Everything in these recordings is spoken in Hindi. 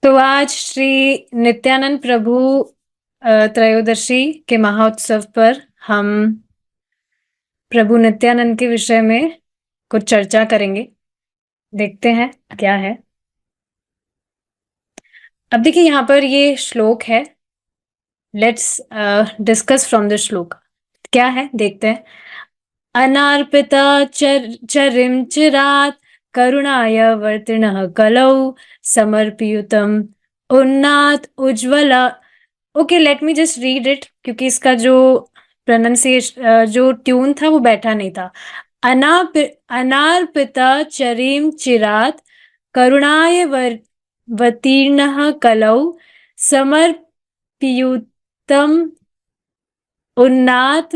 तो आज श्री नित्यानंद प्रभु त्रयोदशी के महोत्सव पर हम प्रभु नित्यानंद के विषय में कुछ चर्चा करेंगे। देखते हैं क्या है। अब देखिए यहाँ पर ये श्लोक है। लेट्स डिस्कस फ्रॉम द श्लोक। क्या है देखते हैं। अनार्पिता चरिम चिरात् करुणाय वर्तिनः कलौ समर्पयुतम उन्नाथ उज्ज्वला। Okay, let me just read it क्योंकि इसका जो प्रोनाउंसिएशन जो ट्यून था वो बैठा नहीं था। अनार्पिता चरीम चिरात करुणाय वतीर्णः कलौ समर्पयुतम उन्नाथ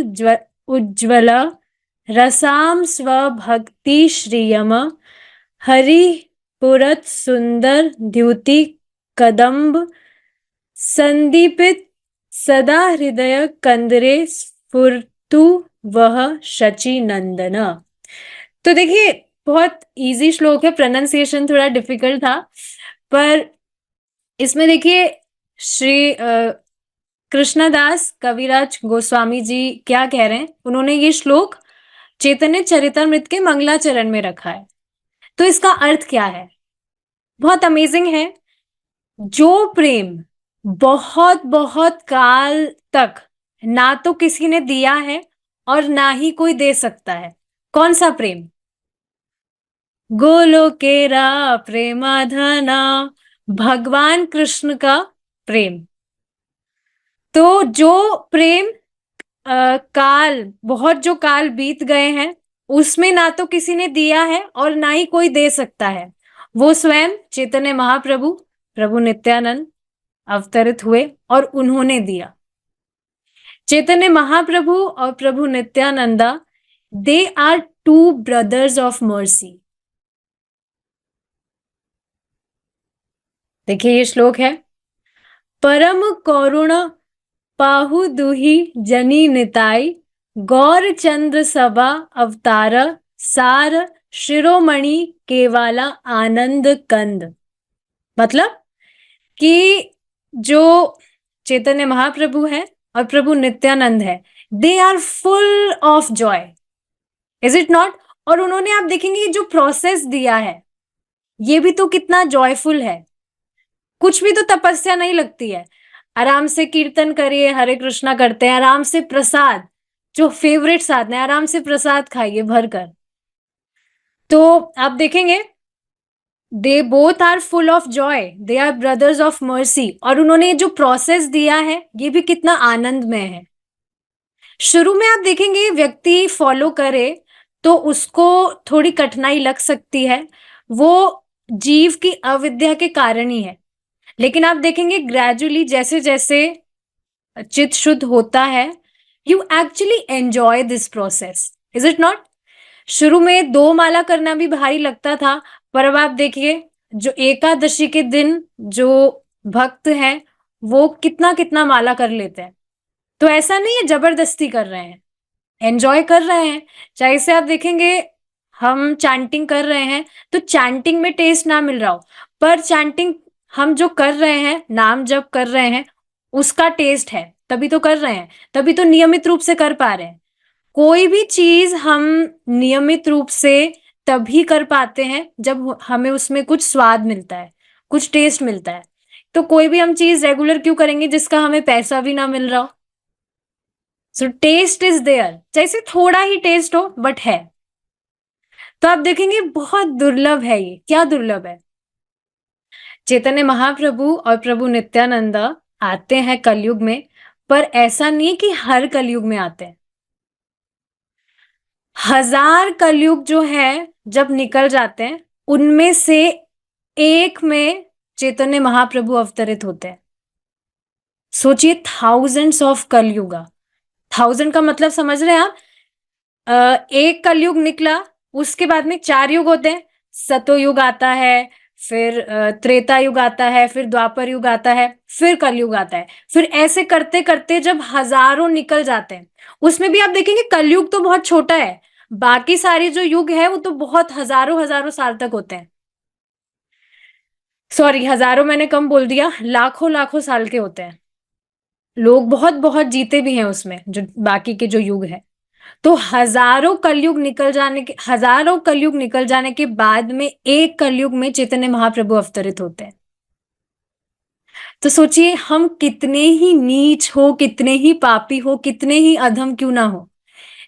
उज्ज्वल रसाम स्वभक्ति श्रियम हरि पुरत सुंदर द्युति कदम्ब संदीपित सदा हृदय कंदरे स्फुरतु वह शची नंदन। तो देखिए बहुत इजी श्लोक है। प्रोनाउंसिएशन थोड़ा डिफिकल्ट था, पर इसमें देखिए श्री कृष्णदास कविराज गोस्वामी जी क्या कह रहे हैं। उन्होंने ये श्लोक चैतन्य चरितमृत के मंगलाचरण में रखा है। तो इसका अर्थ क्या है? बहुत अमेजिंग है। जो प्रेम बहुत बहुत काल तक ना तो किसी ने दिया है और ना ही कोई दे सकता है। कौन सा प्रेम? गोलोकेरा प्रेमाधना, भगवान कृष्ण का प्रेम। तो जो प्रेम काल बहुत जो काल बीत गए हैं उसमें ना तो किसी ने दिया है और ना ही कोई दे सकता है, वो स्वयं चैतन्य महाप्रभु प्रभु नित्यानंद अवतरित हुए और उन्होंने दिया। चैतन्य महाप्रभु और Prabhu Nityananda, they are two brothers of mercy. देखिए ये श्लोक है। परम करुण पाहु दुही जनी निताई गौर चंद्र सभा अवतार सार शिरोमणि केवाला आनंद कंद। मतलब कि जो चैतन्य महाप्रभु है और प्रभु नित्यानंद है, they are full of joy, is it not? और उन्होंने आप देखेंगे जो प्रोसेस दिया है ये भी तो कितना जॉयफुल है। कुछ भी तो तपस्या नहीं लगती है। आराम से कीर्तन करिए, हरे कृष्णा करते हैं, आराम से प्रसाद, जो फेवरेट साधना है, आराम से प्रसाद खाइए भरकर। तो आप देखेंगे they both are full of joy, they are brothers of mercy. और उन्होंने जो प्रोसेस दिया है ये भी कितना आनंदमय है। शुरू में आप देखेंगे व्यक्ति फॉलो करे तो उसको थोड़ी कठिनाई लग सकती है, वो जीव की अविद्या के कारण ही है। लेकिन आप देखेंगे ग्रेजुअली जैसे जैसे चित्त शुद्ध होता है, you actually enjoy this process, is it not? शुरू में 2 माला करना भी भारी लगता था, पर अब आप देखिए जो एकादशी के दिन जो भक्त हैं वो कितना कितना माला कर लेते हैं। तो ऐसा नहीं है जबरदस्ती कर रहे हैं, एंजॉय कर रहे हैं। चाहे से आप देखेंगे हम चैंटिंग कर रहे हैं तो चैंटिंग में टेस्ट ना मिल रहा हो, पर चैंटिंग हम जो कर रहे हैं, नाम जप कर रहे हैं, उसका टेस्ट है, तभी तो कर रहे हैं, तभी तो नियमित रूप से कर पा रहे हैं। कोई भी चीज हम नियमित रूप से तभी कर पाते हैं जब हमें उसमें कुछ स्वाद मिलता है, कुछ टेस्ट मिलता है। तो कोई भी हम चीज रेगुलर क्यों करेंगे जिसका हमें पैसा भी ना मिल रहा हो? सो टेस्ट इज देयर, जैसे थोड़ा ही टेस्ट हो बट है। तो आप देखेंगे बहुत दुर्लभ है। ये क्या दुर्लभ है? चैतन्य महाप्रभु और प्रभु नित्यानंदा आते हैं कलयुग में, पर ऐसा नहीं कि हर कलयुग में आते हैं। 1000 कलयुग जो है जब निकल जाते हैं उनमें से एक में चैतन्य महाप्रभु अवतरित होते हैं। सोचिए, थाउजेंड्स ऑफ कलयुगा। 1000 का मतलब समझ रहे हैं आप? एक कलयुग निकला, उसके बाद में 4 युग होते हैं। सतोयुग आता है, फिर त्रेता युग आता है, फिर द्वापर युग आता है, फिर कलयुग आता है। फिर ऐसे करते करते जब हजारों निकल जाते हैं, उसमें भी आप देखेंगे कलयुग तो बहुत छोटा है, बाकी सारे जो युग है वो तो बहुत हजारों हजारों साल तक होते हैं। सॉरी, हजारों मैंने कम बोल दिया, लाखों लाखों साल के होते हैं। लोग बहुत बहुत जीते भी हैं उसमें, जो बाकी के जो युग है। तो हजारों कलयुग निकल जाने के बाद में एक कलयुग में चैतन्य महाप्रभु अवतरित होते हैं। तो सोचिए, हम कितने ही नीच हो, कितने ही पापी हो, कितने ही अधम क्यों ना हो,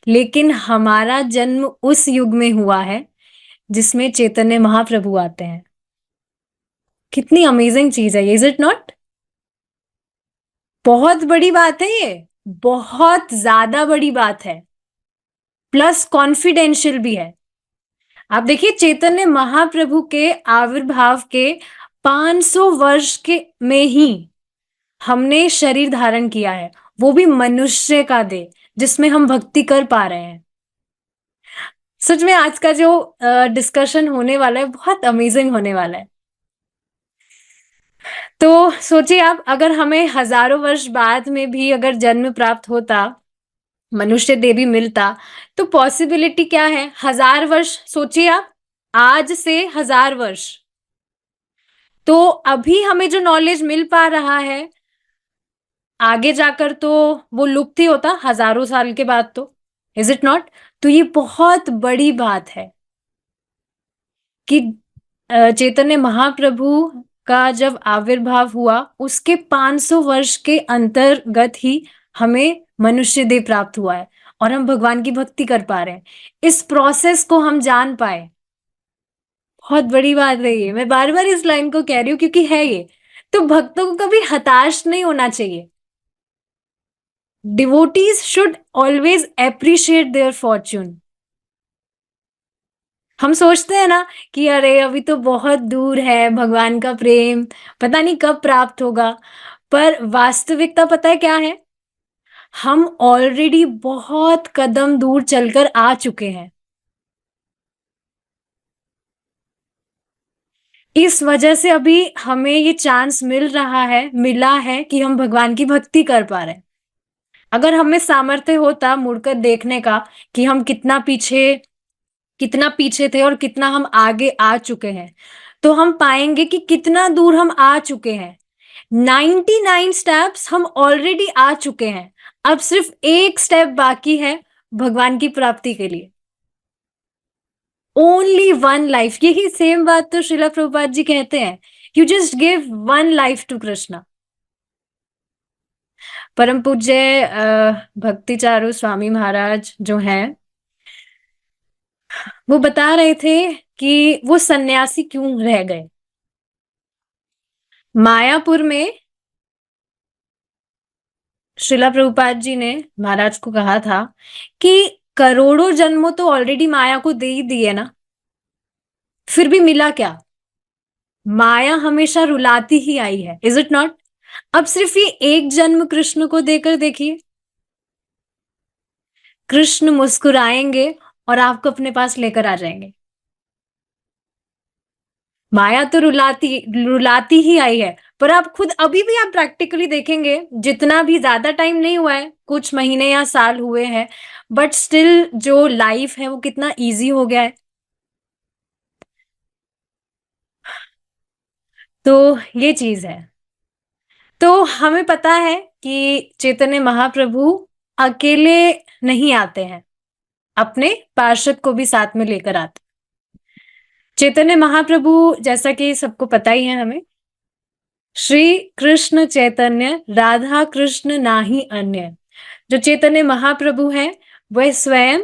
लेकिन हमारा जन्म उस युग में हुआ है जिसमें चैतन्य महाप्रभु आते हैं। कितनी अमेजिंग चीज है ये, इज इट नॉट? बहुत बड़ी बात है ये, बहुत ज्यादा बड़ी बात है, प्लस कॉन्फिडेंशियल भी है। आप देखिए, चैतन्य महाप्रभु के आविर्भाव के 500 वर्ष के में ही हमने शरीर धारण किया है, वो भी मनुष्य का देह, जिसमें हम भक्ति कर पा रहे हैं। सच में आज का जो डिस्कशन होने वाला है बहुत अमेजिंग होने वाला है। तो सोचिए आप, अगर हमें हजारों वर्ष बाद में भी अगर जन्म प्राप्त होता, मनुष्य देह भी मिलता, तो पॉसिबिलिटी क्या है? 1000 वर्ष सोचिए आप, आज से 1000 वर्ष। तो अभी हमें जो नॉलेज मिल पा रहा है, आगे जाकर तो वो लुप्त ही होता हजारों साल के बाद, तो इज इट नॉट? तो ये बहुत बड़ी बात है कि चैतन्य महाप्रभु का जब आविर्भाव हुआ, उसके 500 वर्ष के अंतर्गत ही हमें मनुष्य देह प्राप्त हुआ है, और हम भगवान की भक्ति कर पा रहे हैं। इस प्रोसेस को हम जान पाए, बहुत बड़ी बात है ये। मैं बार बार इस लाइन को कह रही हूँ क्योंकि है ये। तो भक्तों को कभी हताश नहीं होना चाहिए। Devotees should always appreciate their Fortune. हम सोचते हैं ना कि अरे अभी तो बहुत दूर है, भगवान का प्रेम पता नहीं कब प्राप्त होगा। पर वास्तविकता पता है क्या है? हम ऑलरेडी बहुत कदम दूर चलकर आ चुके हैं। इस वजह से अभी हमें ये चांस मिला है कि हम भगवान की भक्ति कर पा रहे हैं। अगर हमें सामर्थ्य होता मुड़कर देखने का कि हम कितना पीछे थे और कितना हम आगे आ चुके हैं, तो हम पाएंगे कि कितना दूर हम आ चुके हैं। 99 स्टेप्स हम ऑलरेडी आ चुके हैं। अब सिर्फ एक स्टेप बाकी है भगवान की प्राप्ति के लिए। ओनली वन लाइफ, यही सेम बात तो श्रीला प्रभुपाद जी कहते हैं, you just give one life to Krishna. परम पूज्य भक्तिचारू स्वामी महाराज जो हैं, वो बता रहे थे कि वो सन्यासी क्यों रह गए। मायापुर में श्रीला प्रभुपाद जी ने महाराज को कहा था कि करोड़ों जन्मों तो ऑलरेडी माया को दे ही दिए ना, फिर भी मिला क्या? माया हमेशा रुलाती ही आई है, इज इट नॉट? अब सिर्फ ये एक जन्म कृष्ण को देकर देखिए, कृष्ण मुस्कुराएंगे और आपको अपने पास लेकर आ जाएंगे। माया तो रुलाती रुलाती ही आई है। पर आप खुद अभी भी आप प्रैक्टिकली देखेंगे, जितना भी ज्यादा टाइम नहीं हुआ है, कुछ महीने या साल हुए हैं, बट स्टिल जो लाइफ है वो कितना इजी हो गया है। तो ये चीज है। तो हमें पता है कि चैतन्य महाप्रभु अकेले नहीं आते हैं, अपने पार्षद को भी साथ में लेकर आते। चैतन्य महाप्रभु, जैसा कि सबको पता ही है हमें, श्री कृष्ण चैतन्य राधा कृष्ण नाही अन्य। जो चैतन्य महाप्रभु है वह स्वयं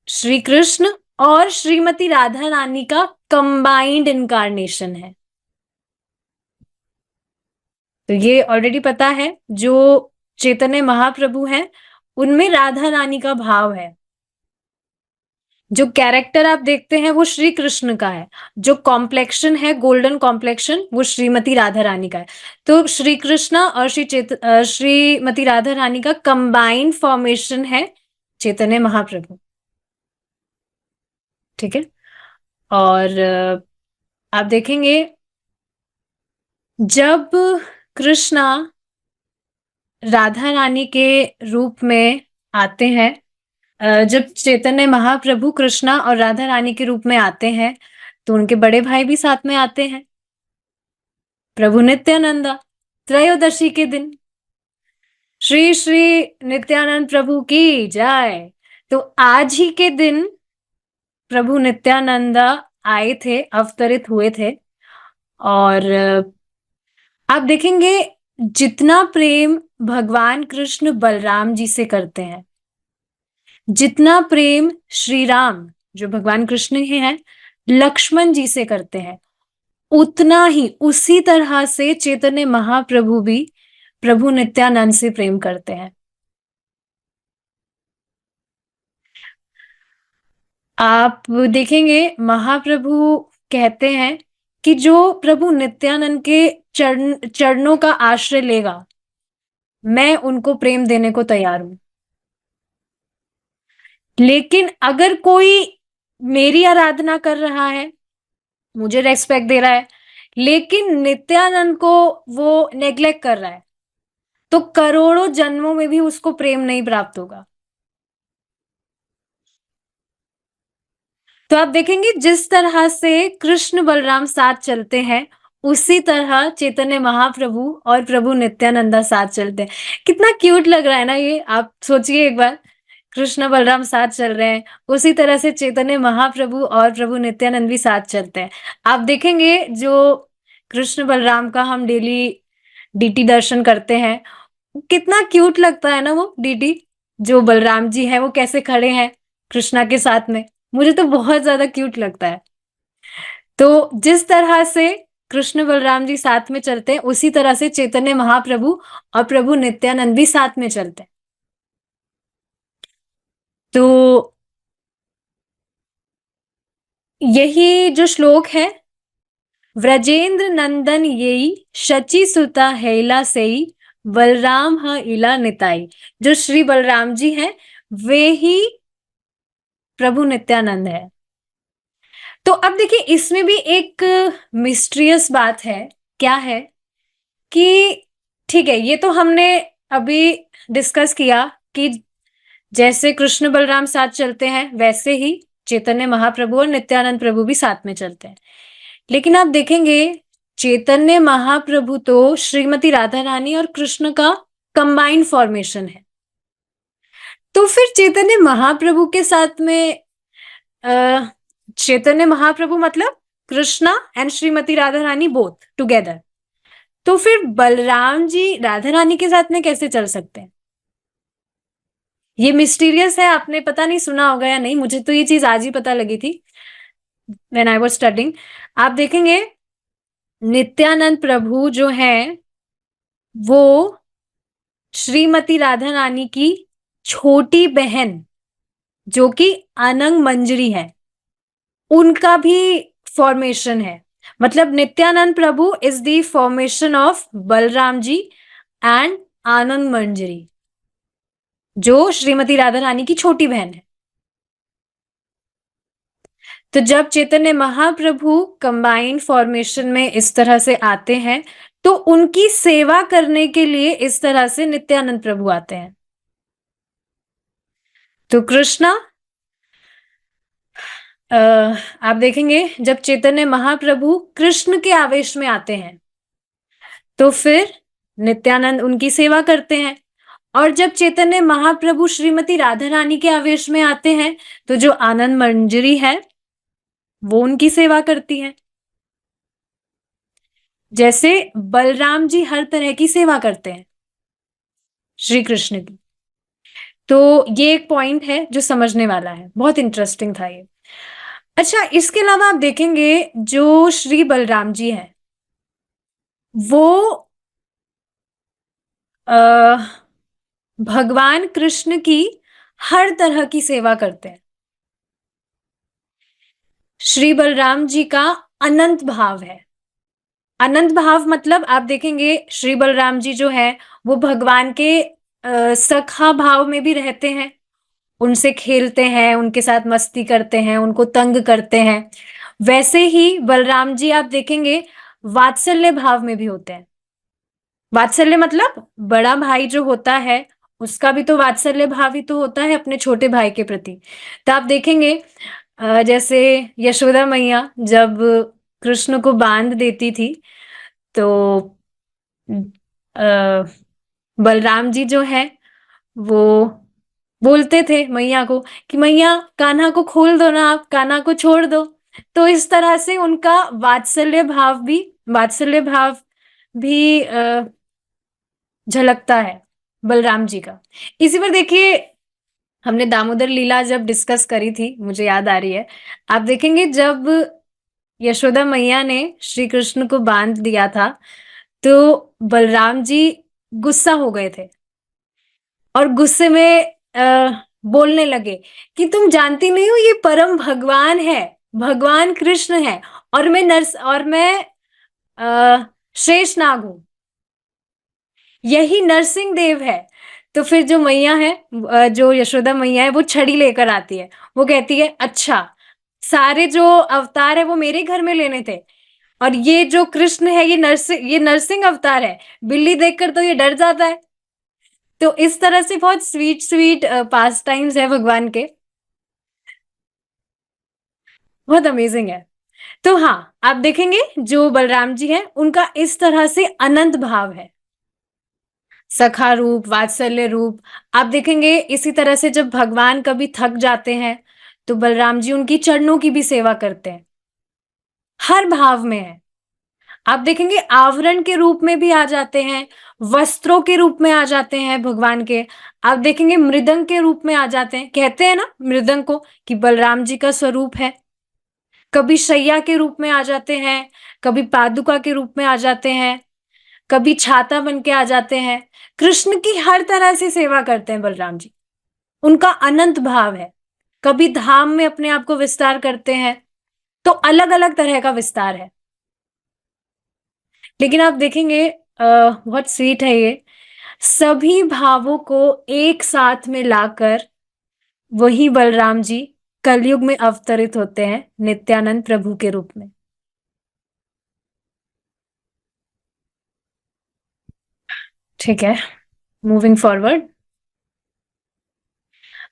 श्री कृष्ण और श्रीमती राधा रानी का कंबाइंड इनकारनेशन है। तो ये ऑलरेडी पता है, जो चैतन्य महाप्रभु हैं उनमें राधा रानी का भाव है। जो कैरेक्टर आप देखते हैं वो श्री कृष्ण का है, जो कॉम्प्लेक्शन है गोल्डन कॉम्प्लेक्शन वो श्रीमती राधा रानी का है। तो श्री कृष्णा और श्रीमती राधा रानी का कंबाइंड फॉर्मेशन है चैतन्य महाप्रभु। ठीक है। और आप देखेंगे, जब कृष्णा राधा रानी के रूप में आते हैं, जब चैतन्य महाप्रभु कृष्णा और राधा रानी के रूप में आते हैं, तो उनके बड़े भाई भी साथ में आते हैं। प्रभु नित्यानंदा, त्रयोदशी के दिन। श्री श्री नित्यानंद प्रभु की जय। तो आज ही के दिन प्रभु नित्यानंदा आए थे, अवतरित हुए थे। और आप देखेंगे जितना प्रेम भगवान कृष्ण बलराम जी से करते हैं, जितना प्रेम श्री राम जो भगवान कृष्ण ही हैं लक्ष्मण जी से करते हैं, उतना ही उसी तरह से चैतन्य महाप्रभु भी प्रभु नित्यानंद से प्रेम करते हैं। आप देखेंगे महाप्रभु कहते हैं कि जो प्रभु नित्यानंद के चरणों का आश्रय लेगा, मैं उनको प्रेम देने को तैयार हूं। लेकिन अगर कोई मेरी आराधना कर रहा है, मुझे रेस्पेक्ट दे रहा है, लेकिन नित्यानंद को वो नेग्लेक्ट कर रहा है, तो करोड़ों जन्मों में भी उसको प्रेम नहीं प्राप्त होगा। तो आप देखेंगे जिस तरह से कृष्ण बलराम साथ चलते हैं, उसी तरह चैतन्य महाप्रभु और प्रभु नित्यानंदा साथ चलते हैं। कितना क्यूट लग रहा है ना ये, आप सोचिए एक बार, कृष्ण बलराम साथ चल रहे हैं, उसी तरह से चैतन्य महाप्रभु और प्रभु नित्यानंद भी साथ चलते हैं। आप देखेंगे जो कृष्ण बलराम का हम डेली डीटी दर्शन करते हैं, कितना क्यूट लगता है ना वो डीटी। जो बलराम जी हैं वो कैसे खड़े हैं कृष्णा के साथ में, मुझे तो बहुत ज्यादा क्यूट लगता है। तो जिस तरह से कृष्ण बलराम जी साथ में चलते हैं, उसी तरह से चैतन्य महाप्रभु और प्रभु नित्यानंद भी साथ में चलते हैं। तो यही जो श्लोक है, व्रजेंद्र नंदन येई शची सुता हैला सेई बलराम ह इला निताई, जो श्री बलराम जी हैं वे ही प्रभु नित्यानंद है। तो अब देखिए इसमें भी एक मिस्ट्रियस बात है। क्या है कि ठीक है, ये तो हमने अभी डिस्कस किया कि जैसे कृष्ण बलराम साथ चलते हैं, वैसे ही चैतन्य महाप्रभु और नित्यानंद प्रभु भी साथ में चलते हैं। लेकिन आप देखेंगे चैतन्य महाप्रभु तो श्रीमती राधा रानी और कृष्ण का कंबाइंड फॉर्मेशन है। तो फिर चैतन्य महाप्रभु के साथ में चैतन्य महाप्रभु मतलब Krishna and Shrimati Radha Rani both together, तो फिर बलराम जी राधा रानी के साथ में कैसे चल सकते हैं? ये मिस्टीरियस है, आपने पता नहीं सुना होगा या नहीं, मुझे तो ये चीज आज ही पता लगी थी व्हेन आई वाज स्टडिंग। आप देखेंगे नित्यानंद प्रभु जो है वो श्रीमती राधा रानी की छोटी बहन जो कि आनंद मंजरी है, उनका भी फॉर्मेशन है। मतलब Nityanand Prabhu is the formation of Balram ji and Anand Manjari जो श्रीमती राधा रानी की छोटी बहन है। तो जब चैतन्य महाप्रभु कंबाइंड फॉर्मेशन में इस तरह से आते हैं, तो उनकी सेवा करने के लिए इस तरह से नित्यानंद प्रभु आते हैं। तो कृष्णा आप देखेंगे जब चैतन्य महाप्रभु कृष्ण के आवेश में आते हैं, तो फिर नित्यानंद उनकी सेवा करते हैं। और जब चैतन्य महाप्रभु श्रीमती राधा रानी के आवेश में आते हैं, तो जो आनंद मंजरी है वो उनकी सेवा करती है। जैसे बलराम जी हर तरह की सेवा करते हैं श्री कृष्ण की। तो ये एक पॉइंट है जो समझने वाला है, बहुत इंटरेस्टिंग था ये। अच्छा, इसके अलावा आप देखेंगे जो श्री बलराम जी हैं वो भगवान कृष्ण की हर तरह की सेवा करते हैं। श्री बलराम जी का अनंत भाव है। अनंत भाव मतलब आप देखेंगे श्री बलराम जी जो है वो भगवान के सखा भाव में भी रहते हैं, उनसे खेलते हैं, उनके साथ मस्ती करते हैं, उनको तंग करते हैं। वैसे ही बलराम जी आप देखेंगे वात्सल्य भाव में भी होते हैं। वात्सल्य मतलब बड़ा भाई जो होता है उसका भी तो वात्सल्य भाव ही तो होता है अपने छोटे भाई के प्रति। तो आप देखेंगे जैसे यशोदा मैया जब कृष्ण को बांध देती थी, तो अ, बलराम जी जो है वो बोलते थे मैया को कि मैया कान्हा को खोल दो ना, आप कान्हा को छोड़ दो। तो इस तरह से उनका वात्सल्य भाव भी झलकता है बलराम जी का। इसी पर देखिए, हमने दामोदर लीला जब डिस्कस करी थी, मुझे याद आ रही है, आप देखेंगे जब यशोदा मैया ने श्री कृष्ण को बांध दिया था तो बलराम जी गुस्सा हो गए थे और गुस्से में बोलने लगे कि तुम जानती नहीं हो ये परम भगवान है, भगवान कृष्ण है, और मैं शेष नाग हूं, यही नरसिंह देव है। तो फिर जो मैया है, जो यशोदा मैया है, वो छड़ी लेकर आती है। वो कहती है अच्छा, सारे जो अवतार है वो मेरे घर में लेने थे, और ये जो कृष्ण है ये नरसिंह अवतार है, बिल्ली देखकर तो ये डर जाता है। तो इस तरह से बहुत स्वीट स्वीट पास टाइम्स है भगवान के, बहुत अमेजिंग है। तो हाँ, आप देखेंगे जो बलराम जी हैं उनका इस तरह से अनंत भाव है, सखा रूप, वात्सल्य रूप। आप देखेंगे इसी तरह से जब भगवान कभी थक जाते हैं तो बलराम जी उनकी चरणों की भी सेवा करते हैं, हर भाव में है। आप देखेंगे आवरण के रूप में भी आ जाते हैं, वस्त्रों के रूप में आ जाते हैं भगवान के। आप देखेंगे मृदंग के रूप में आ जाते हैं, कहते हैं ना मृदंग को कि बलराम जी का स्वरूप है। कभी शैया के रूप में आ जाते हैं, कभी पादुका के रूप में आ जाते हैं, कभी छाता बन के आ जाते हैं। कृष्ण की हर तरह से सेवा करते हैं बलराम जी, उनका अनंत भाव है। कभी धाम में अपने आप को विस्तार करते हैं, तो अलग अलग तरह का विस्तार है। लेकिन आप देखेंगे बहुत स्वीट है ये, सभी भावों को एक साथ में लाकर वही बलराम जी कलयुग में अवतरित होते हैं नित्यानंद प्रभु के रूप में। ठीक है, मूविंग फॉरवर्ड।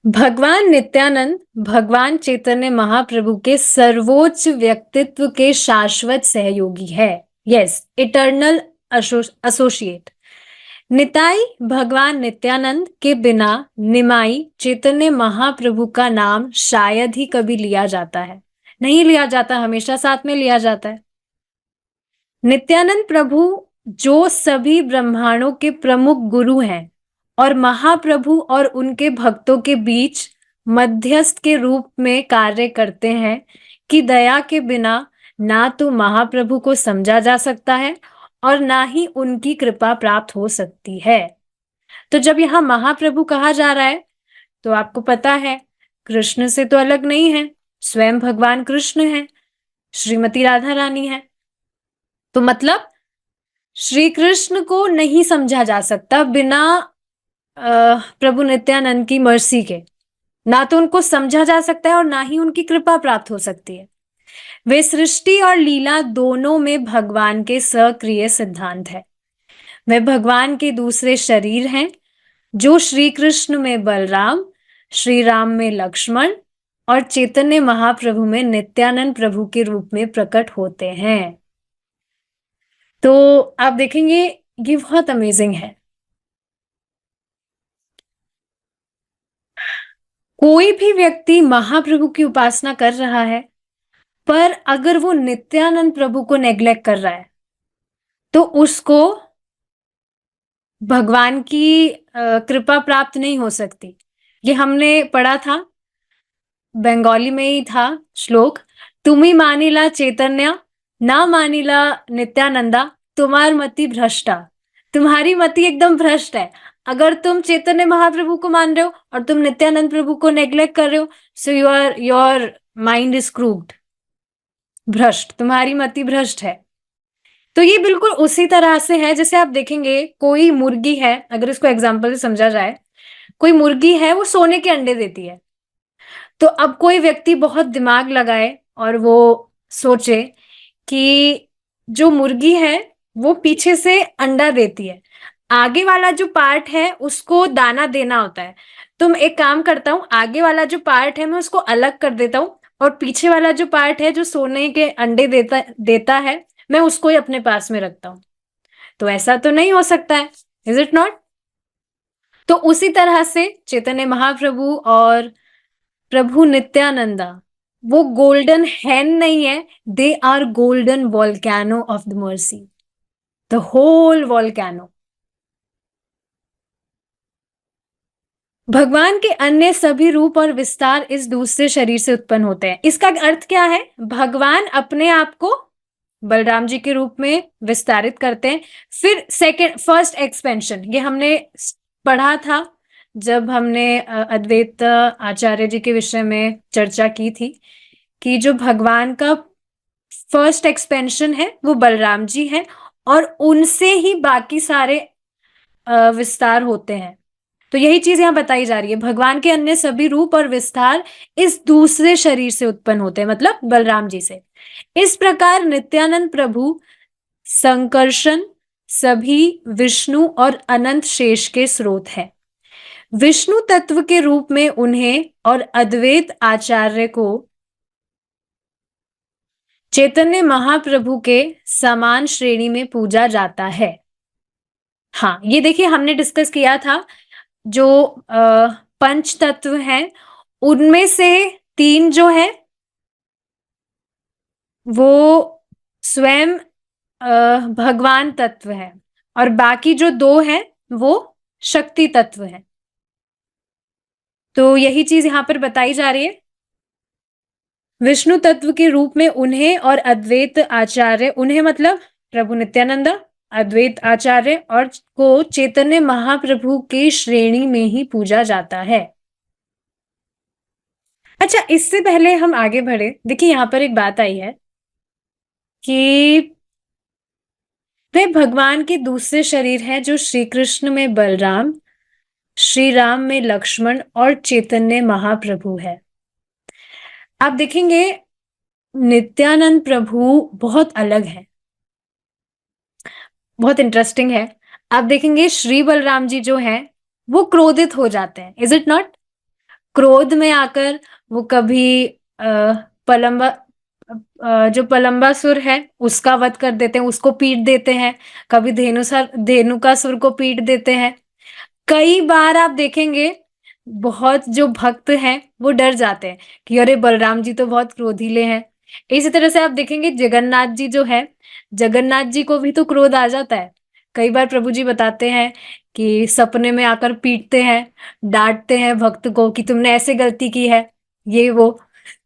भगवान नित्यानंद भगवान चैतन्य महाप्रभु के सर्वोच्च व्यक्तित्व के शाश्वत सहयोगी है। Yes, eternal associate. निताई भगवान नित्यानंद के बिना निमाई चैतन्य महाप्रभु का नाम शायद ही कभी लिया जाता है, नहीं लिया जाता, हमेशा साथ में लिया जाता है। नित्यानंद प्रभु जो सभी ब्रह्मांडों के प्रमुख गुरु हैं और महाप्रभु और उनके भक्तों के बीच मध्यस्थ के रूप में कार्य करते हैं, कि दया के बिना ना तो महाप्रभु को समझा जा सकता है और ना ही उनकी कृपा प्राप्त हो सकती है। तो जब यहाँ महाप्रभु कहा जा रहा है तो आपको पता है कृष्ण से तो अलग नहीं है, स्वयं भगवान कृष्ण है, श्रीमती राधा रानी है। तो मतलब श्री कृष्ण को नहीं समझा जा सकता बिना प्रभु नित्यानंद की मर्सी के, ना तो उनको समझा जा सकता है और ना ही उनकी कृपा प्राप्त हो सकती है। वे सृष्टि और लीला दोनों में भगवान के सक्रिय सिद्धांत है। वे भगवान के दूसरे शरीर हैं, जो श्री कृष्ण में बलराम, श्री राम में लक्ष्मण और चैतन्य महाप्रभु में नित्यानंद प्रभु के रूप में प्रकट होते हैं। तो आप देखेंगे ये बहुत अमेजिंग है। कोई भी व्यक्ति महाप्रभु की उपासना कर रहा है, पर अगर वो नित्यानंद प्रभु को नेग्लेक्ट कर रहा है तो उसको भगवान की कृपा प्राप्त नहीं हो सकती। ये हमने पढ़ा था, बंगाली में ही था श्लोक, तुम्ही मानिला चैतन्य ना मानिला नित्यानंदा, तुम्हार मति भ्रष्टा। तुम्हारी मति एकदम भ्रष्ट है। अगर तुम चैतन्य महाप्रभु को मान रहे हो और तुम नित्यानंद प्रभु को नेग्लेक्ट कर रहे हो, so your mind is crooked, भ्रष्ट, तुम्हारी मति भ्रष्ट है। तो ये बिल्कुल उसी तरह से है जैसे आप देखेंगे कोई मुर्गी है, अगर इसको एग्जाम्पल से समझा जाए, कोई मुर्गी है वो सोने के अंडे देती है। तो अब कोई व्यक्ति बहुत दिमाग लगाए और वो सोचे कि जो मुर्गी है वो पीछे से अंडा देती है, आगे वाला जो पार्ट है उसको दाना देना होता है। तो मैं एक काम करता हूँ, आगे वाला जो पार्ट है मैं उसको अलग कर देता हूँ, और पीछे वाला जो पार्ट है जो सोने के अंडे देता देता है, मैं उसको ही अपने पास में रखता हूँ। तो ऐसा तो नहीं हो सकता है, इज इट नॉट? तो उसी तरह से चैतन्य महाप्रभु और प्रभु नित्यानंदा वो गोल्डन हैन नहीं है, they are golden volcano of the mercy, the whole volcano. भगवान के अन्य सभी रूप और विस्तार इस दूसरे शरीर से उत्पन्न होते हैं। इसका अर्थ क्या है? भगवान अपने आप को बलराम जी के रूप में विस्तारित करते हैं। फिर सेकंड फर्स्ट एक्सपेंशन, ये हमने पढ़ा था जब हमने अद्वैत आचार्य जी के विषय में चर्चा की थी, कि जो भगवान का फर्स्ट एक्सपेंशन है वो बलराम जी हैं, और उनसे ही बाकी सारे विस्तार होते हैं। तो यही चीज यहाँ बताई जा रही है, भगवान के अन्य सभी रूप और विस्तार इस दूसरे शरीर से उत्पन्न होते हैं, मतलब बलराम जी से। इस प्रकार नित्यानंद प्रभु संकर्षण सभी विष्णु और अनंत शेष के स्रोत है। विष्णु तत्व के रूप में उन्हें और अद्वैत आचार्य को चैतन्य महाप्रभु के समान श्रेणी में पूजा जाता है। हाँ, ये देखिए हमने डिस्कस किया था, जो पंच तत्व हैं उनमें से तीन जो है वो स्वयं भगवान तत्व है, और बाकी जो दो है वो शक्ति तत्व है। तो यही चीज यहां पर बताई जा रही है। विष्णु तत्व के रूप में उन्हें और अद्वैत आचार्य, उन्हें मतलब प्रभु नित्यानंदा, अद्वैत आचार्य और को चैतन्य महाप्रभु की श्रेणी में ही पूजा जाता है। अच्छा, इससे पहले हम आगे बढ़े, देखिए यहां पर एक बात आई है कि वे भगवान के दूसरे शरीर हैं, जो श्री कृष्ण में बलराम, श्री राम में लक्ष्मण और चैतन्य महाप्रभु है। आप देखेंगे नित्यानंद प्रभु बहुत अलग है, बहुत इंटरेस्टिंग है। आप देखेंगे श्री बलराम जी जो हैं वो क्रोधित हो जाते हैं, इज इट नॉट? क्रोध में आकर वो कभी पलंबा जो पलंबासुर है उसका वध कर देते हैं, उसको पीट देते हैं। कभी धेनुकासुर को पीट देते हैं। कई बार आप देखेंगे बहुत जो भक्त हैं वो डर जाते हैं कि अरे बलराम जी तो बहुत क्रोधीले हैं। इसी तरह से आप देखेंगे जगन्नाथ जी जो है, जगन्नाथ जी को भी तो क्रोध आ जाता है। कई बार प्रभु जी बताते हैं कि सपने में आकर पीटते हैं, डांटते हैं भक्त को कि तुमने ऐसे गलती की है, ये वो।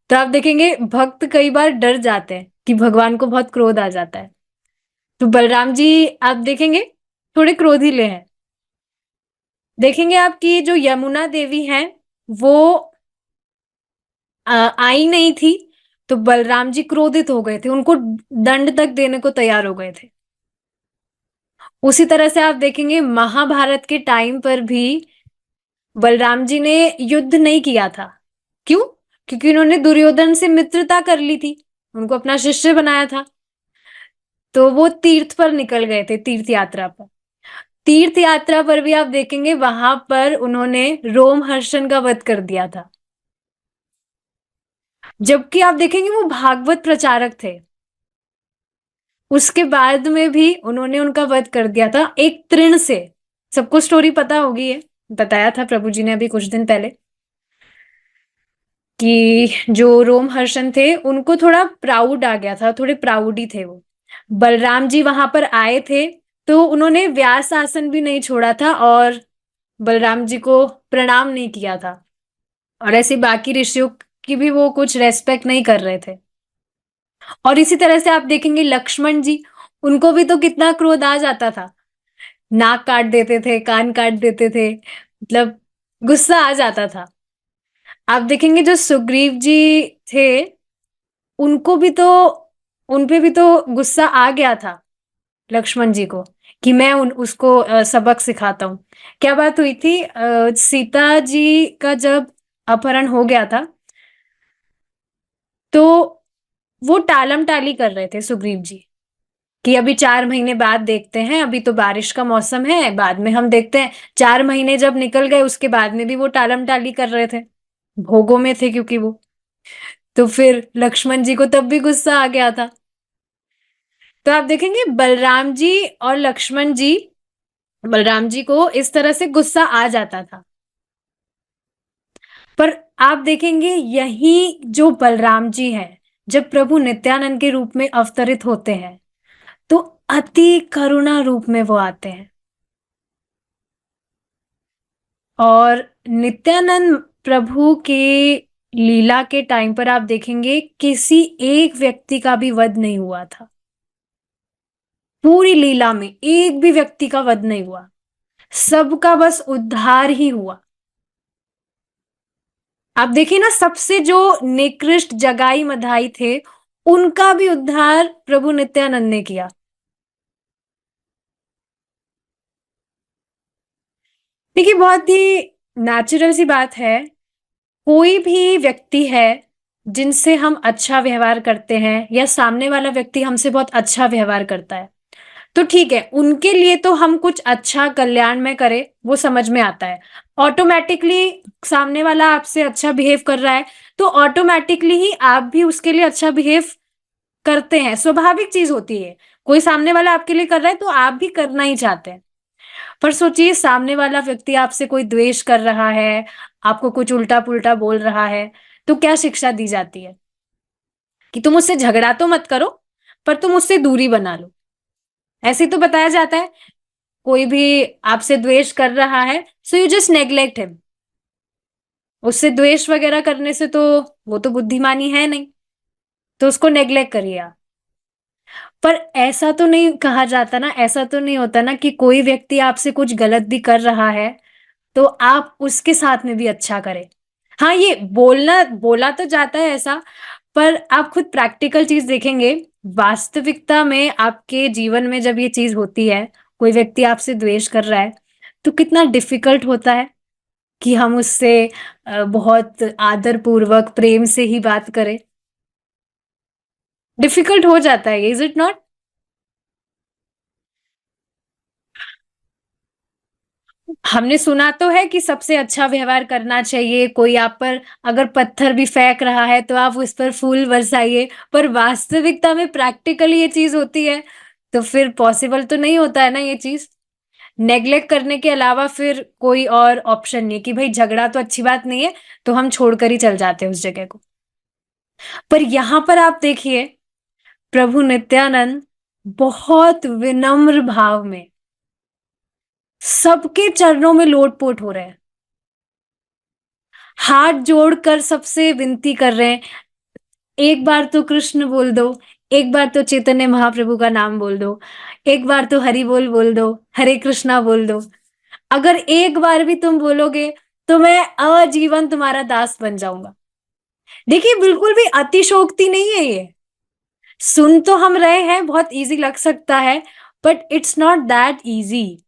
तो आप देखेंगे भक्त कई बार डर जाते हैं कि भगवान को बहुत क्रोध आ जाता है। तो बलराम जी आप देखेंगे थोड़े क्रोधीले हैं। देखेंगे आपकी जो यमुना देवी हैं वो आई नहीं थी, तो बलराम जी क्रोधित हो गए थे, उनको दंड तक देने को तैयार हो गए थे। उसी तरह से आप देखेंगे महाभारत के टाइम पर भी बलराम जी ने युद्ध नहीं किया था। क्यों? क्योंकि उन्होंने दुर्योधन से मित्रता कर ली थी, उनको अपना शिष्य बनाया था। तो वो तीर्थ पर निकल गए थे, तीर्थ यात्रा पर। तीर्थ यात्रा पर भी आप देखेंगे वहां पर उन्होंने रोमहर्षण का वध कर दिया था, जबकि आप देखेंगे वो भागवत प्रचारक थे। उसके बाद में भी उन्होंने उनका वध कर दिया था एक तृण से। सबको स्टोरी पता होगी, है बताया था प्रभु जी ने अभी कुछ दिन पहले, कि जो रोमहर्षण थे उनको थोड़ा प्राउड आ गया था, थोड़े प्राउडी थे वो। बलराम जी वहां पर आए थे तो उन्होंने व्यास आसन भी नहीं छोड़ा था और बलराम जी को प्रणाम नहीं किया था, और ऐसे बाकी ऋषियों की भी वो कुछ रेस्पेक्ट नहीं कर रहे थे। और इसी तरह से आप देखेंगे लक्ष्मण जी, उनको भी तो कितना क्रोध आ जाता था, नाक काट देते थे, कान काट देते थे, मतलब गुस्सा आ जाता था। आप देखेंगे जो सुग्रीव जी थे उनको भी तो, उनपे भी तो गुस्सा आ गया था लक्ष्मण जी को, कि मैं उसको सबक सिखाता हूँ। क्या बात हुई थी, सीता जी का जब अपहरण हो गया था तो वो टालम टाली कर रहे थे सुग्रीव जी, कि अभी 4 महीने बाद देखते हैं, अभी तो बारिश का मौसम है, बाद में हम देखते हैं। 4 महीने जब निकल गए उसके बाद में भी वो टालम टाली कर रहे थे, भोगों में थे क्योंकि वो। तो फिर लक्ष्मण जी को तब भी गुस्सा आ गया था। तो आप देखेंगे बलराम जी और लक्ष्मण जी, बलराम जी को इस तरह से गुस्सा आ जाता था, पर आप देखेंगे यही जो बलराम जी हैं, जब प्रभु नित्यानंद के रूप में अवतरित होते हैं तो अति करुणा रूप में वो आते हैं। और नित्यानंद प्रभु के लीला के टाइम पर आप देखेंगे किसी एक व्यक्ति का भी वध नहीं हुआ था। पूरी लीला में एक भी व्यक्ति का वध नहीं हुआ, सबका बस उद्धार ही हुआ। आप देखिए ना, सबसे जो निकृष्ट जगाई मधाई थे उनका भी उद्धार प्रभु नित्यानंद ने किया। देखिए बहुत ही नेचुरल सी बात है, कोई भी व्यक्ति है जिनसे हम अच्छा व्यवहार करते हैं या सामने वाला व्यक्ति हमसे बहुत अच्छा व्यवहार करता है, तो ठीक है, उनके लिए तो हम कुछ अच्छा कल्याण में करें वो समझ में आता है। ऑटोमेटिकली सामने वाला आपसे अच्छा बिहेव कर रहा है तो ऑटोमेटिकली ही आप भी उसके लिए अच्छा बिहेव करते हैं, स्वाभाविक चीज होती है। कोई सामने वाला आपके लिए कर रहा है तो आप भी करना ही चाहते हैं। पर सोचिए सामने वाला व्यक्ति आपसे कोई द्वेष कर रहा है, आपको कुछ उल्टा पुल्टा बोल रहा है, तो क्या शिक्षा दी जाती है कि तुम उससे झगड़ा तो मत करो, पर तुम उससे दूरी बना लो। ऐसे तो बताया जाता है। कोई भी आपसे द्वेष कर रहा है so you just neglect him. उससे द्वेष वगैरह करने से तो वो तो बुद्धिमानी है नहीं, तो उसको नेग्लेक्ट करिए आप। पर ऐसा तो नहीं कहा जाता ना, ऐसा तो नहीं होता ना कि कोई व्यक्ति आपसे कुछ गलत भी कर रहा है तो आप उसके साथ में भी अच्छा करें। हाँ, ये बोलना बोला तो जाता है ऐसा, पर आप खुद प्रैक्टिकल चीज देखेंगे, वास्तविकता में आपके जीवन में जब ये चीज होती है, कोई व्यक्ति आपसे द्वेष कर रहा है तो कितना डिफिकल्ट होता है कि हम उससे बहुत आदर पूर्वक प्रेम से ही बात करें। डिफिकल्ट हो जाता है, इज इट नॉट? हमने सुना तो है कि सबसे अच्छा व्यवहार करना चाहिए, कोई आप पर अगर पत्थर भी फेंक रहा है तो आप उस पर फूल बरसाइए, पर वास्तविकता में प्रैक्टिकली ये चीज होती है तो फिर पॉसिबल तो नहीं होता है ना ये चीज। नेग्लेक्ट करने के अलावा फिर कोई और ऑप्शन नहीं है कि भाई झगड़ा तो अच्छी बात नहीं है, तो हम छोड़कर ही चल जाते हैं उस जगह को। पर यहां पर आप देखिए प्रभु नित्यानंद बहुत विनम्र भाव में सबके चरणों में लोटपोट हो रहे हैं, हाथ जोड़कर सबसे विनती कर रहे हैं, एक बार तो कृष्ण बोल दो, एक बार तो चैतन्य महाप्रभु का नाम बोल दो, एक बार तो हरि बोल बोल दो, हरे कृष्णा बोल दो। अगर एक बार भी तुम बोलोगे तो मैं आजीवन तुम्हारा दास बन जाऊंगा। देखिए बिल्कुल भी अतिशोक्ति नहीं है ये। सुन तो हम रहे हैं, बहुत इजी लग सकता है, but it's not that easy.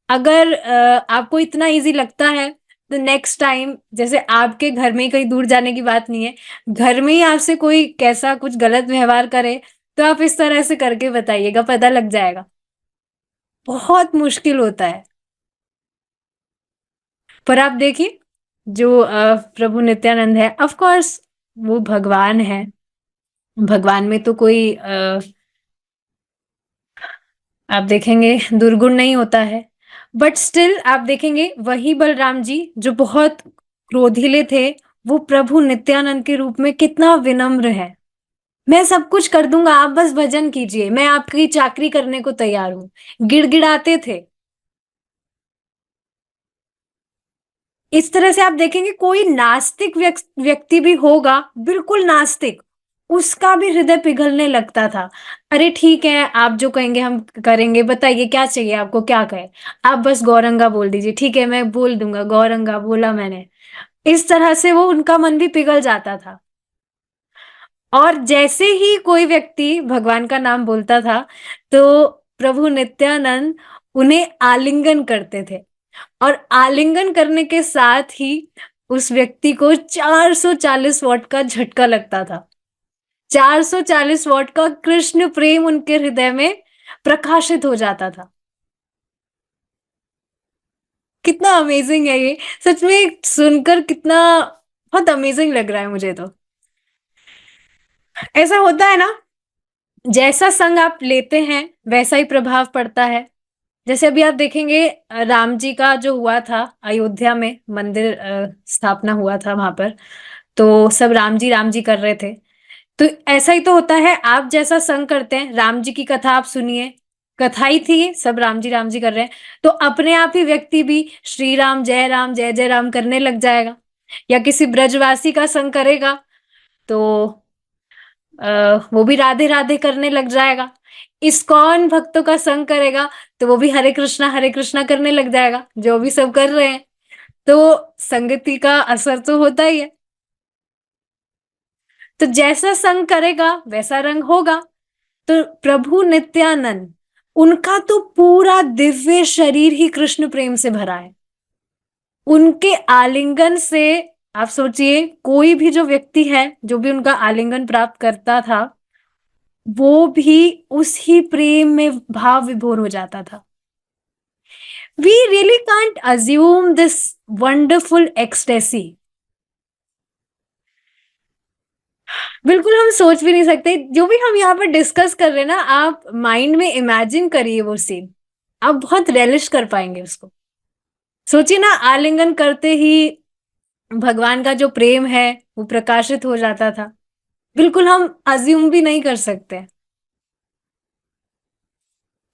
अगर आपको इतना इजी लगता है तो नेक्स्ट टाइम, जैसे आपके घर में ही, कहीं दूर जाने की बात नहीं है, घर में ही आपसे कोई कैसा कुछ गलत व्यवहार करे तो आप इस तरह से करके बताइएगा, पता लग जाएगा। बहुत मुश्किल होता है। पर आप देखिए जो प्रभु नित्यानंद है, ऑफ कोर्स वो भगवान है, भगवान में तो कोई आप देखेंगे दुर्गुण नहीं होता है। बट स्टिल आप देखेंगे वही बलराम जी जो बहुत क्रोधीले थे, वो प्रभु नित्यानंद के रूप में कितना विनम्र है। मैं सब कुछ कर दूंगा, आप बस भजन कीजिए, मैं आपकी चाकरी करने को तैयार हूं, गिड़गिड़ाते थे। इस तरह से आप देखेंगे कोई नास्तिक व्यक्ति भी होगा, बिल्कुल नास्तिक, उसका भी हृदय पिघलने लगता था। अरे ठीक है, आप जो कहेंगे हम करेंगे, बताइए क्या चाहिए आपको, क्या कहे, आप बस गौरंगा बोल दीजिए, ठीक है मैं बोल दूंगा, गौरंगा बोला मैंने। इस तरह से वो उनका मन भी पिघल जाता था। और जैसे ही कोई व्यक्ति भगवान का नाम बोलता था तो प्रभु नित्यानंद उन्हें आलिंगन करते थे, और आलिंगन करने के साथ ही उस व्यक्ति को 440 वॉट का झटका लगता था। 440 वॉट का कृष्ण प्रेम उनके हृदय में प्रकाशित हो जाता था। कितना अमेजिंग है ये, सच में सुनकर कितना बहुत अमेजिंग लग रहा है मुझे तो। ऐसा होता है ना जैसा संग आप लेते हैं वैसा ही प्रभाव पड़ता है। जैसे अभी आप देखेंगे राम जी का जो हुआ था अयोध्या में मंदिर स्थापना हुआ था वहां पर, तो सब राम जी कर रहे थे। तो ऐसा ही तो होता है, आप जैसा संग करते हैं, राम जी की कथा आप सुनिए, कथा ही थी ये, सब राम जी कर रहे हैं, तो अपने आप ही व्यक्ति भी श्री राम जय जय राम करने लग जाएगा। या किसी ब्रजवासी का संग करेगा तो वो भी राधे राधे करने लग जाएगा। इस्कॉन भक्तों का संग करेगा तो वो भी हरे कृष्णा करने लग जाएगा, जो भी सब कर रहे हैं। तो संगति का असर तो होता ही है। तो जैसा संग करेगा वैसा रंग होगा। तो प्रभु नित्यानंद, उनका तो पूरा दिव्य शरीर ही कृष्ण प्रेम से भरा है। उनके आलिंगन से आप सोचिए, कोई भी जो व्यक्ति है जो भी उनका आलिंगन प्राप्त करता था, वो भी उस ही प्रेम में भाव विभोर हो जाता था। We really can't assume this wonderful ecstasy. बिल्कुल हम सोच भी नहीं सकते। जो भी हम यहाँ पर डिस्कस कर रहे हैं ना, आप माइंड में इमेजिन करिए वो सीन, आप बहुत रेलिश कर पाएंगे उसको। सोचिए ना, आलिंगन करते ही भगवान का जो प्रेम है वो प्रकाशित हो जाता था। बिल्कुल हम अज्यूम भी नहीं कर सकते।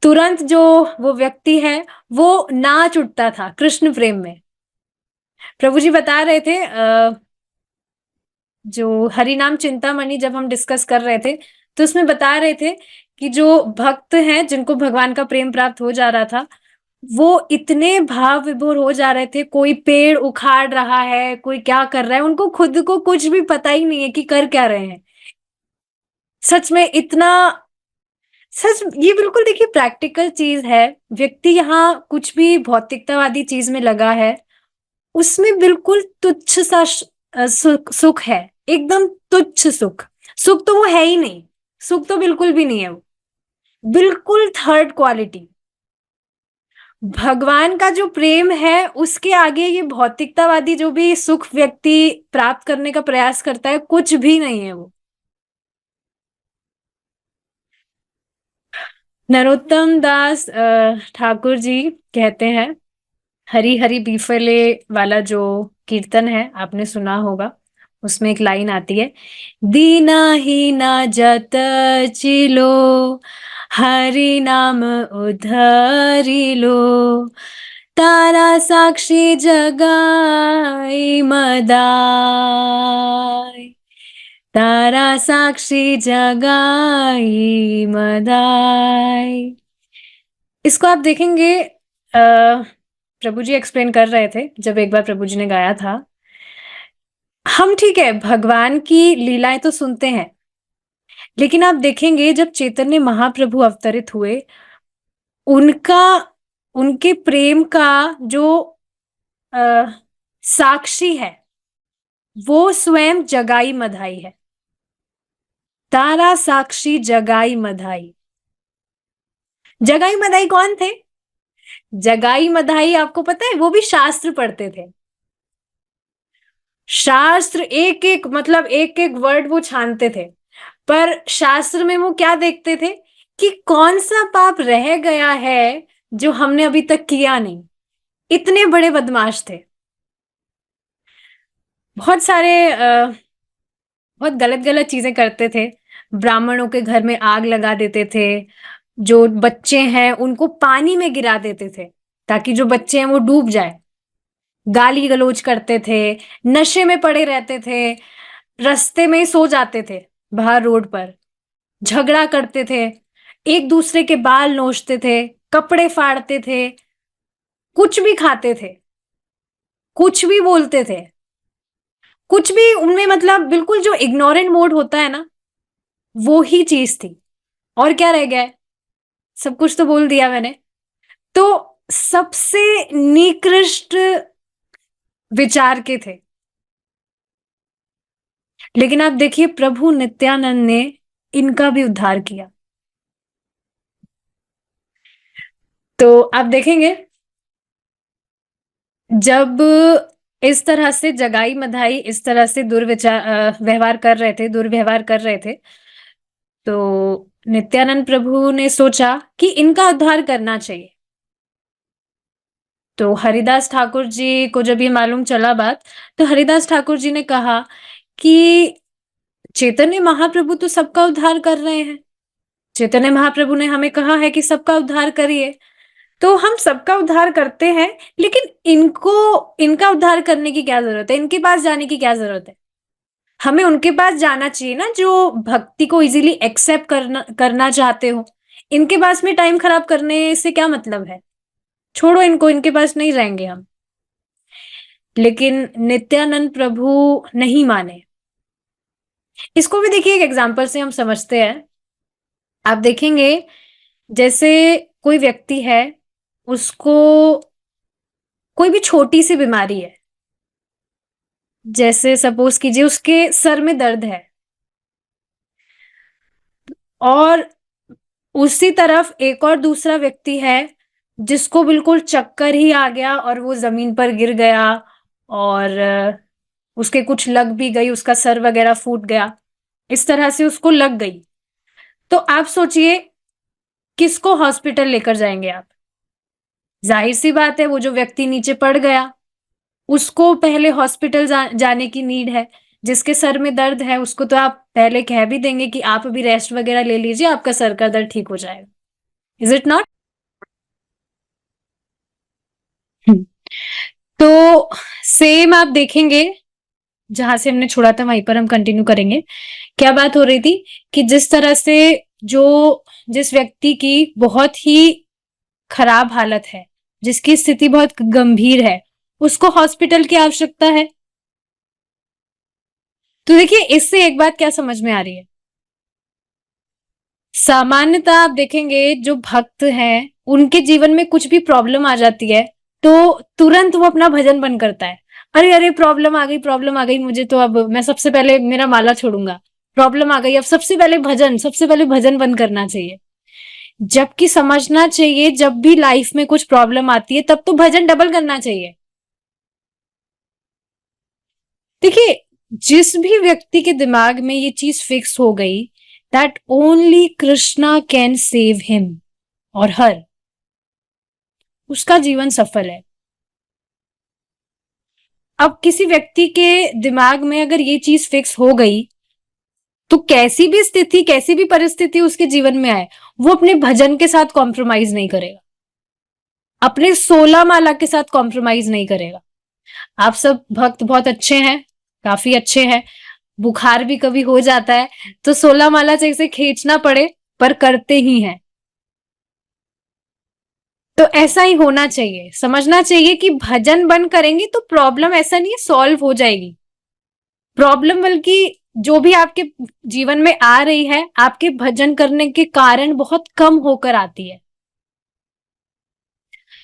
तुरंत जो वो व्यक्ति है वो नाच उठता था कृष्ण प्रेम में। प्रभु जी बता रहे थे जो हरिनाम चिंतामणि जब हम डिस्कस कर रहे थे, तो उसमें बता रहे थे कि जो भक्त हैं जिनको भगवान का प्रेम प्राप्त हो जा रहा था, वो इतने भाव विभोर हो जा रहे थे, कोई पेड़ उखाड़ रहा है, कोई क्या कर रहा है, उनको खुद को कुछ भी पता ही नहीं है कि कर क्या रहे हैं। सच में इतना, सच ये बिल्कुल देखिए प्रैक्टिकल चीज है। व्यक्ति यहाँ कुछ भी भौतिकतावादी चीज में लगा है, उसमें बिल्कुल तुच्छ सा सुख है, एकदम तुच्छ सुख। सुख तो वो है ही नहीं, सुख तो बिल्कुल भी नहीं है वो, बिल्कुल थर्ड क्वालिटी। भगवान का जो प्रेम है उसके आगे ये भौतिकतावादी जो भी सुख व्यक्ति प्राप्त करने का प्रयास करता है, कुछ भी नहीं है वो। नरोत्तम दास ठाकुर जी कहते हैं, हरी हरी बीफले वाला जो कीर्तन है आपने सुना होगा, उसमें एक लाइन आती है, दीना ही ना जत चिलो, हरि नाम उधरी लो, तारा साक्षी जगाई मदाई, तारा साक्षी जगाई मदाई। इसको आप देखेंगे, प्रभु जी एक्सप्लेन कर रहे थे जब एक बार प्रभु जी ने गाया था। हम ठीक है भगवान की लीलाएं तो सुनते हैं, लेकिन आप देखेंगे जब चैतन्य महाप्रभु अवतरित हुए, उनका, उनके प्रेम का जो अ, साक्षी है वो स्वयं जगाई मधाई है। तारा साक्षी जगाई मधाई। जगाई मधाई कौन थे? जगाई मधाई आपको पता है, वो भी शास्त्र पढ़ते थे। शास्त्र एक एक मतलब एक एक वर्ड वो छानते थे, पर शास्त्र में वो क्या देखते थे कि कौन सा पाप रह गया है जो हमने अभी तक किया नहीं। इतने बड़े बदमाश थे। बहुत सारे बहुत गलत गलत चीजें करते थे। ब्राह्मणों के घर में आग लगा देते थे, जो बच्चे हैं उनको पानी में गिरा देते थे ताकि जो बच्चे हैं वो डूब जाए। गाली गलौज करते थे, नशे में पड़े रहते थे, रास्ते में ही सो जाते थे, बाहर रोड पर झगड़ा करते थे, एक दूसरे के बाल नोचते थे, कपड़े फाड़ते थे, कुछ भी खाते थे, कुछ भी बोलते थे, कुछ भी उनमें मतलब बिल्कुल जो इग्नोरेंट मोड होता है ना, वो ही चीज थी। और क्या रह गया है? सब कुछ तो बोल दिया मैंने। तो सबसे निकृष्ट विचार के थे। लेकिन आप देखिए प्रभु नित्यानंद ने इनका भी उद्धार किया। तो आप देखेंगे जब इस तरह से जगाई मधाई इस तरह से दुर्विचार व्यवहार कर रहे थे, दुर्व्यवहार कर रहे थे, तो नित्यानंद प्रभु ने सोचा कि इनका उद्धार करना चाहिए। तो हरिदास ठाकुर जी को जब ये मालूम चला बात, तो हरिदास ठाकुर जी ने कहा कि चैतन्य महाप्रभु तो सबका उद्धार कर रहे हैं। चैतन्य महाप्रभु ने हमें कहा है कि सबका उद्धार करिए, तो हम सबका उद्धार करते हैं, लेकिन इनको इनका उद्धार करने की क्या जरूरत है? इनके पास जाने की क्या जरूरत है? हमें उनके पास जाना चाहिए ना जो भक्ति को इजीली एक्सेप्ट करना करना चाहते हो। इनके पास में टाइम खराब करने से क्या मतलब है? छोड़ो इनको, इनके पास नहीं जाएंगे हम। लेकिन नित्यानंद प्रभु नहीं माने। इसको भी देखिए एक एग्जाम्पल से हम समझते हैं। आप देखेंगे, जैसे कोई व्यक्ति है, उसको कोई भी छोटी सी बीमारी है, जैसे सपोज कीजिए उसके सर में दर्द है, और उसी तरफ एक और दूसरा व्यक्ति है जिसको बिल्कुल चक्कर ही आ गया और वो जमीन पर गिर गया, और उसके कुछ लग भी गई, उसका सर वगैरह फूट गया, इस तरह से उसको लग गई। तो आप सोचिए किसको हॉस्पिटल लेकर जाएंगे आप? जाहिर सी बात है वो जो व्यक्ति नीचे पड़ गया उसको पहले हॉस्पिटल जाने की नीड है। जिसके सर में दर्द है उसको तो आप पहले कह भी देंगे कि आप अभी रेस्ट वगैरह ले लीजिए, आपका सर का दर्द ठीक हो जाएगा। Is it not? तो सेम आप देखेंगे, जहां से हमने छोड़ा था वहीं पर हम कंटिन्यू करेंगे। क्या बात हो रही थी कि जिस तरह से जो जिस व्यक्ति की बहुत ही खराब हालत है, जिसकी स्थिति बहुत गंभीर है, उसको हॉस्पिटल की आवश्यकता है। तो देखिए इससे एक बात क्या समझ में आ रही है, सामान्यतः आप देखेंगे जो भक्त हैं उनके जीवन में कुछ भी प्रॉब्लम आ जाती है तो तुरंत वो अपना भजन बंद करता है। अरे अरे प्रॉब्लम आ गई, प्रॉब्लम आ गई, मुझे तो अब मैं सबसे पहले मेरा माला छोड़ूंगा। प्रॉब्लम आ गई, अब सबसे पहले भजन, सबसे पहले भजन बंद करना चाहिए। जबकि समझना चाहिए जब भी लाइफ में कुछ प्रॉब्लम आती है तब तो भजन डबल करना चाहिए। देखिए जिस भी व्यक्ति के दिमाग में ये चीज फिक्स हो गई that only Krishna can save him और हर, उसका जीवन सफल है। अब किसी व्यक्ति के दिमाग में अगर ये चीज फिक्स हो गई तो कैसी भी स्थिति, कैसी भी परिस्थिति उसके जीवन में आए, वो अपने भजन के साथ कॉम्प्रोमाइज नहीं करेगा, अपने 16 माला के साथ कॉम्प्रोमाइज नहीं करेगा। आप सब भक्त बहुत अच्छे हैं, काफी अच्छे हैं, बुखार भी कभी हो जाता है तो 16 माला से इसे खींचना पड़े पर करते ही हैं। तो ऐसा ही होना चाहिए, समझना चाहिए कि भजन बंद करेंगे तो प्रॉब्लम ऐसा नहीं है सॉल्व हो जाएगी। प्रॉब्लम बल्कि जो भी आपके जीवन में आ रही है आपके भजन करने के कारण बहुत कम होकर आती है।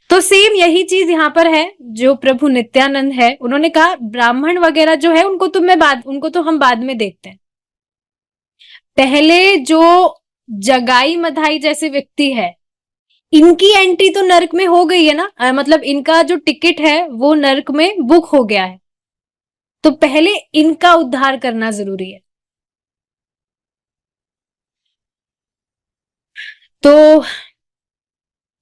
तो सेम यही चीज यहां पर है। जो प्रभु नित्यानंद है उन्होंने कहा ब्राह्मण वगैरह जो है उनको तो हम बाद में देखते हैं। पहले जो जगाई मधाई जैसे व्यक्ति है इनकी एंट्री तो नर्क में हो गई है ना, मतलब इनका जो टिकट है वो नर्क में बुक हो गया है, तो पहले इनका उद्धार करना जरूरी है। तो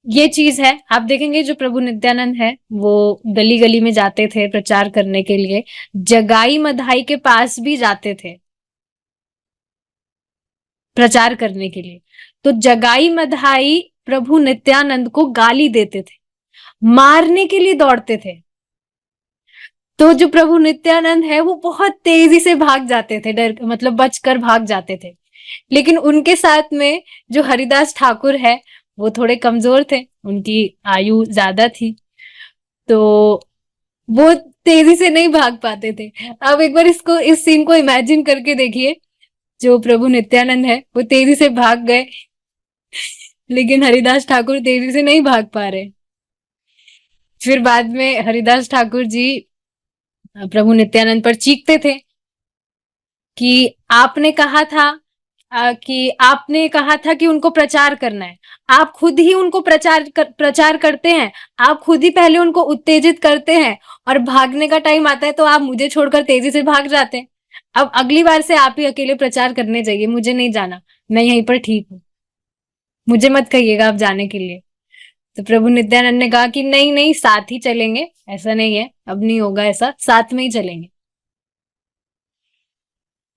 ये चीज है, आप देखेंगे जो प्रभु नित्यानंद है वो गली गली में जाते थे प्रचार करने के लिए, जगाई मधाई के पास भी जाते थे प्रचार करने के लिए। तो जगाई मधाई प्रभु नित्यानंद को गाली देते थे, मारने के लिए दौड़ते थे। तो जो प्रभु नित्यानंद है वो बहुत तेजी से भाग जाते थे, डर मतलब बचकर भाग जाते थे। लेकिन उनके साथ में जो हरिदास ठाकुर है वो थोड़े कमजोर थे, उनकी आयु ज्यादा थी, तो वो तेजी से नहीं भाग पाते थे। अब एक बार इस सीन को इमेजिन करके देखिए, जो प्रभु नित्यानंद है वो तेजी से भाग गए लेकिन हरिदास ठाकुर तेजी से नहीं भाग पा रहे। फिर बाद में हरिदास ठाकुर जी प्रभु नित्यानंद पर चीखते थे कि आपने कहा था कि उनको प्रचार करना है, आप खुद ही उनको प्रचार करते हैं, आप खुद ही पहले उनको उत्तेजित करते हैं और भागने का टाइम आता है तो आप मुझे छोड़कर तेजी से भाग जाते हैं। अब अगली बार से आप ही अकेले प्रचार करने जाइए, मुझे नहीं जाना, मैं यहीं पर ठीक हूँ। मुझे मत कहिएगा आप जाने के लिए। तो प्रभु नित्यानंद ने कहा कि नहीं नहीं, साथ ही चलेंगे, ऐसा नहीं है, अब नहीं होगा ऐसा, साथ में ही चलेंगे।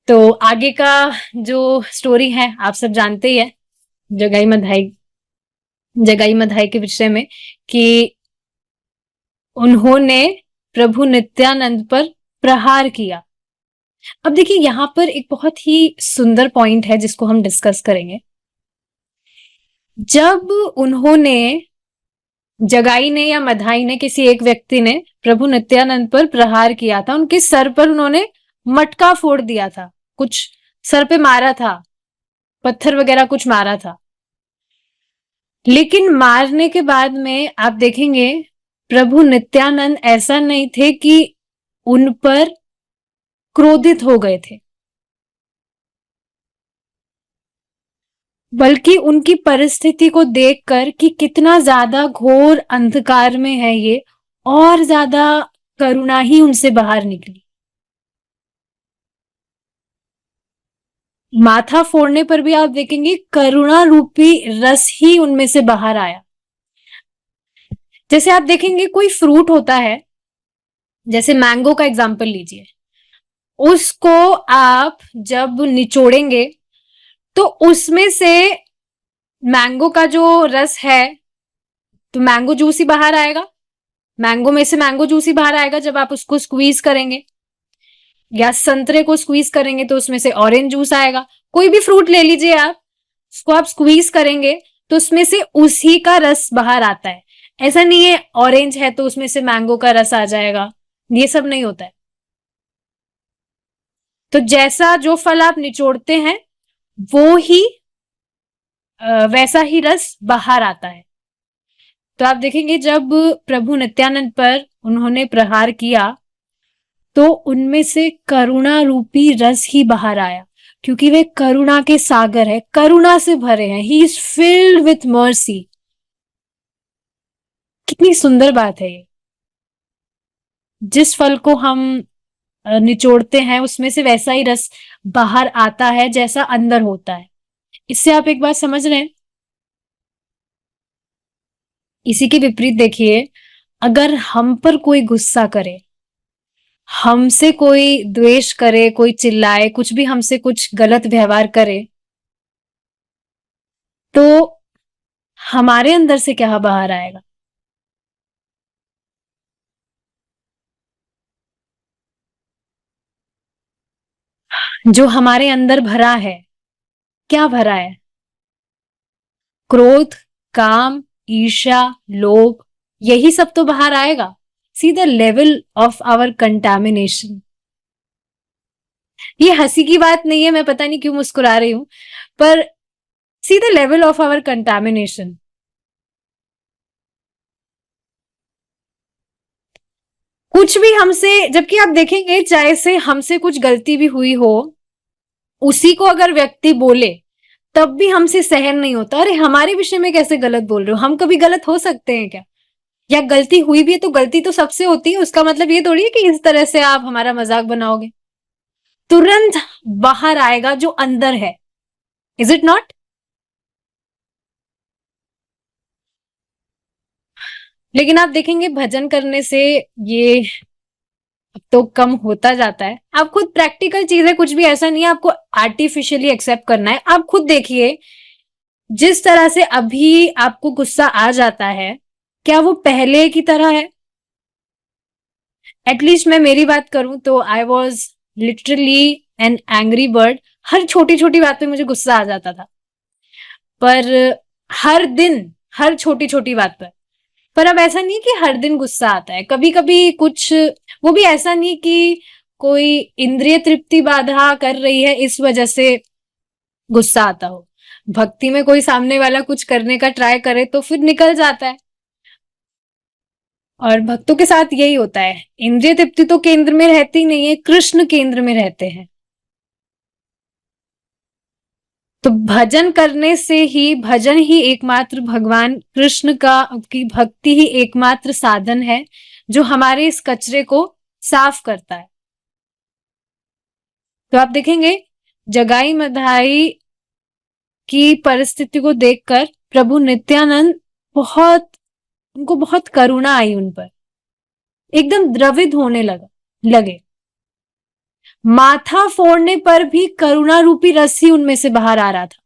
तो आगे का जो स्टोरी है आप सब जानते ही है, जगाई मधाई, जगाई मधाई के विषय में, कि उन्होंने प्रभु नित्यानंद पर प्रहार किया। अब देखिए यहां पर एक बहुत ही सुंदर पॉइंट है जिसको हम डिस्कस करेंगे। जब उन्होंने, जगाई ने या मधाई ने, किसी एक व्यक्ति ने प्रभु नित्यानंद पर प्रहार किया था, उनके सर पर उन्होंने मटका फोड़ दिया था, कुछ सर पे मारा था, पत्थर वगैरह कुछ मारा था। लेकिन मारने के बाद में आप देखेंगे प्रभु नित्यानंद ऐसा नहीं थे कि उन पर क्रोधित हो गए थे, बल्कि उनकी परिस्थिति को देखकर कि कितना ज्यादा घोर अंधकार में है ये, और ज्यादा करुणा ही उनसे बाहर निकली। माथा फोड़ने पर भी आप देखेंगे करुणा रूपी रस ही उनमें से बाहर आया। जैसे आप देखेंगे कोई फ्रूट होता है, जैसे मैंगो का एग्जांपल लीजिए, उसको आप जब निचोड़ेंगे तो उसमें से मैंगो का जो रस है, तो मैंगो जूस ही बाहर आएगा, मैंगो में से मैंगो जूस ही बाहर आएगा जब आप उसको स्क्वीज करेंगे। या संतरे को स्क्वीज करेंगे तो उसमें से ऑरेंज जूस आएगा। कोई भी फ्रूट ले लीजिए आप, उसको आप स्क्वीज करेंगे तो उसमें से उसी का रस बाहर आता है। ऐसा नहीं है ऑरेंज है तो उसमें से मैंगो का रस आ जाएगा, ये सब नहीं होता है। तो जैसा जो फल आप निचोड़ते हैं वो ही वैसा ही रस बाहर आता है। तो आप देखेंगे जब प्रभु नित्यानंद पर उन्होंने प्रहार किया तो उनमें से करुणा रूपी रस ही बाहर आया, क्योंकि वे करुणा के सागर है, करुणा से भरे हैं। He is filled with mercy. कितनी सुंदर बात है ये। जिस फल को हम निचोड़ते हैं उसमें से वैसा ही रस बाहर आता है जैसा अंदर होता है। इससे आप एक बात समझ रहे हैं। इसी के विपरीत देखिए, अगर हम पर कोई गुस्सा करे, हमसे कोई द्वेष करे, कोई चिल्लाए, कुछ भी हमसे कुछ गलत व्यवहार करे, तो हमारे अंदर से क्या बाहर आएगा? जो हमारे अंदर भरा है, क्या भरा है? क्रोध, काम, ईर्ष्या, लोभ, यही सब तो बाहर आएगा। See the level of our contamination. ये हंसी की बात नहीं है, मैं पता नहीं क्यों मुस्कुरा रही हूं, पर see the level of our contamination. कुछ भी हमसे, जबकि आप देखेंगे चाहे से हमसे कुछ गलती भी हुई हो, उसी को अगर व्यक्ति बोले तब भी हमसे सहन नहीं होता। अरे हमारे विषय में कैसे गलत बोल रहे हो, हम कभी गलत हो सकते हैं क्या? या गलती हुई भी है तो गलती तो सबसे होती है, उसका मतलब ये थोड़ी है कि इस तरह से आप हमारा मजाक बनाओगे। तुरंत बाहर आएगा जो अंदर है। Is it not? लेकिन आप देखेंगे भजन करने से ये अब तो कम होता जाता है। आप खुद प्रैक्टिकल चीजें, कुछ भी ऐसा नहीं है आपको आर्टिफिशियली एक्सेप्ट करना है। आप खुद देखिए, जिस तरह से अभी आपको गुस्सा आ जाता है, क्या वो पहले की तरह है? एटलीस्ट मैं मेरी बात करूं तो I was literally an angry bird. हर छोटी छोटी बात पे मुझे गुस्सा आ जाता था, पर हर दिन, हर छोटी छोटी बात पर अब ऐसा नहीं कि हर दिन गुस्सा आता है। कभी कभी कुछ, वो भी ऐसा नहीं कि कोई इंद्रिय तृप्ति बाधा कर रही है इस वजह से गुस्सा आता हो। भक्ति में कोई सामने वाला कुछ करने का ट्राई करे तो फिर निकल जाता है। और भक्तों के साथ यही होता है, इंद्रिय तृप्ति तो केंद्र में रहती नहीं है, कृष्ण केंद्र में रहते हैं। तो भजन करने से ही, भजन ही एकमात्र भगवान कृष्ण का की भक्ति ही एकमात्र साधन है जो हमारे इस कचरे को साफ करता है। तो आप देखेंगे जगाई मधाई कि परिस्थिति को देखकर प्रभु नित्यानंद उनको बहुत करुणा आई उन पर, एकदम द्रवित होने लगे। माथा फोड़ने पर भी करुणा रूपी रस्सी उनमें से बाहर आ रहा था।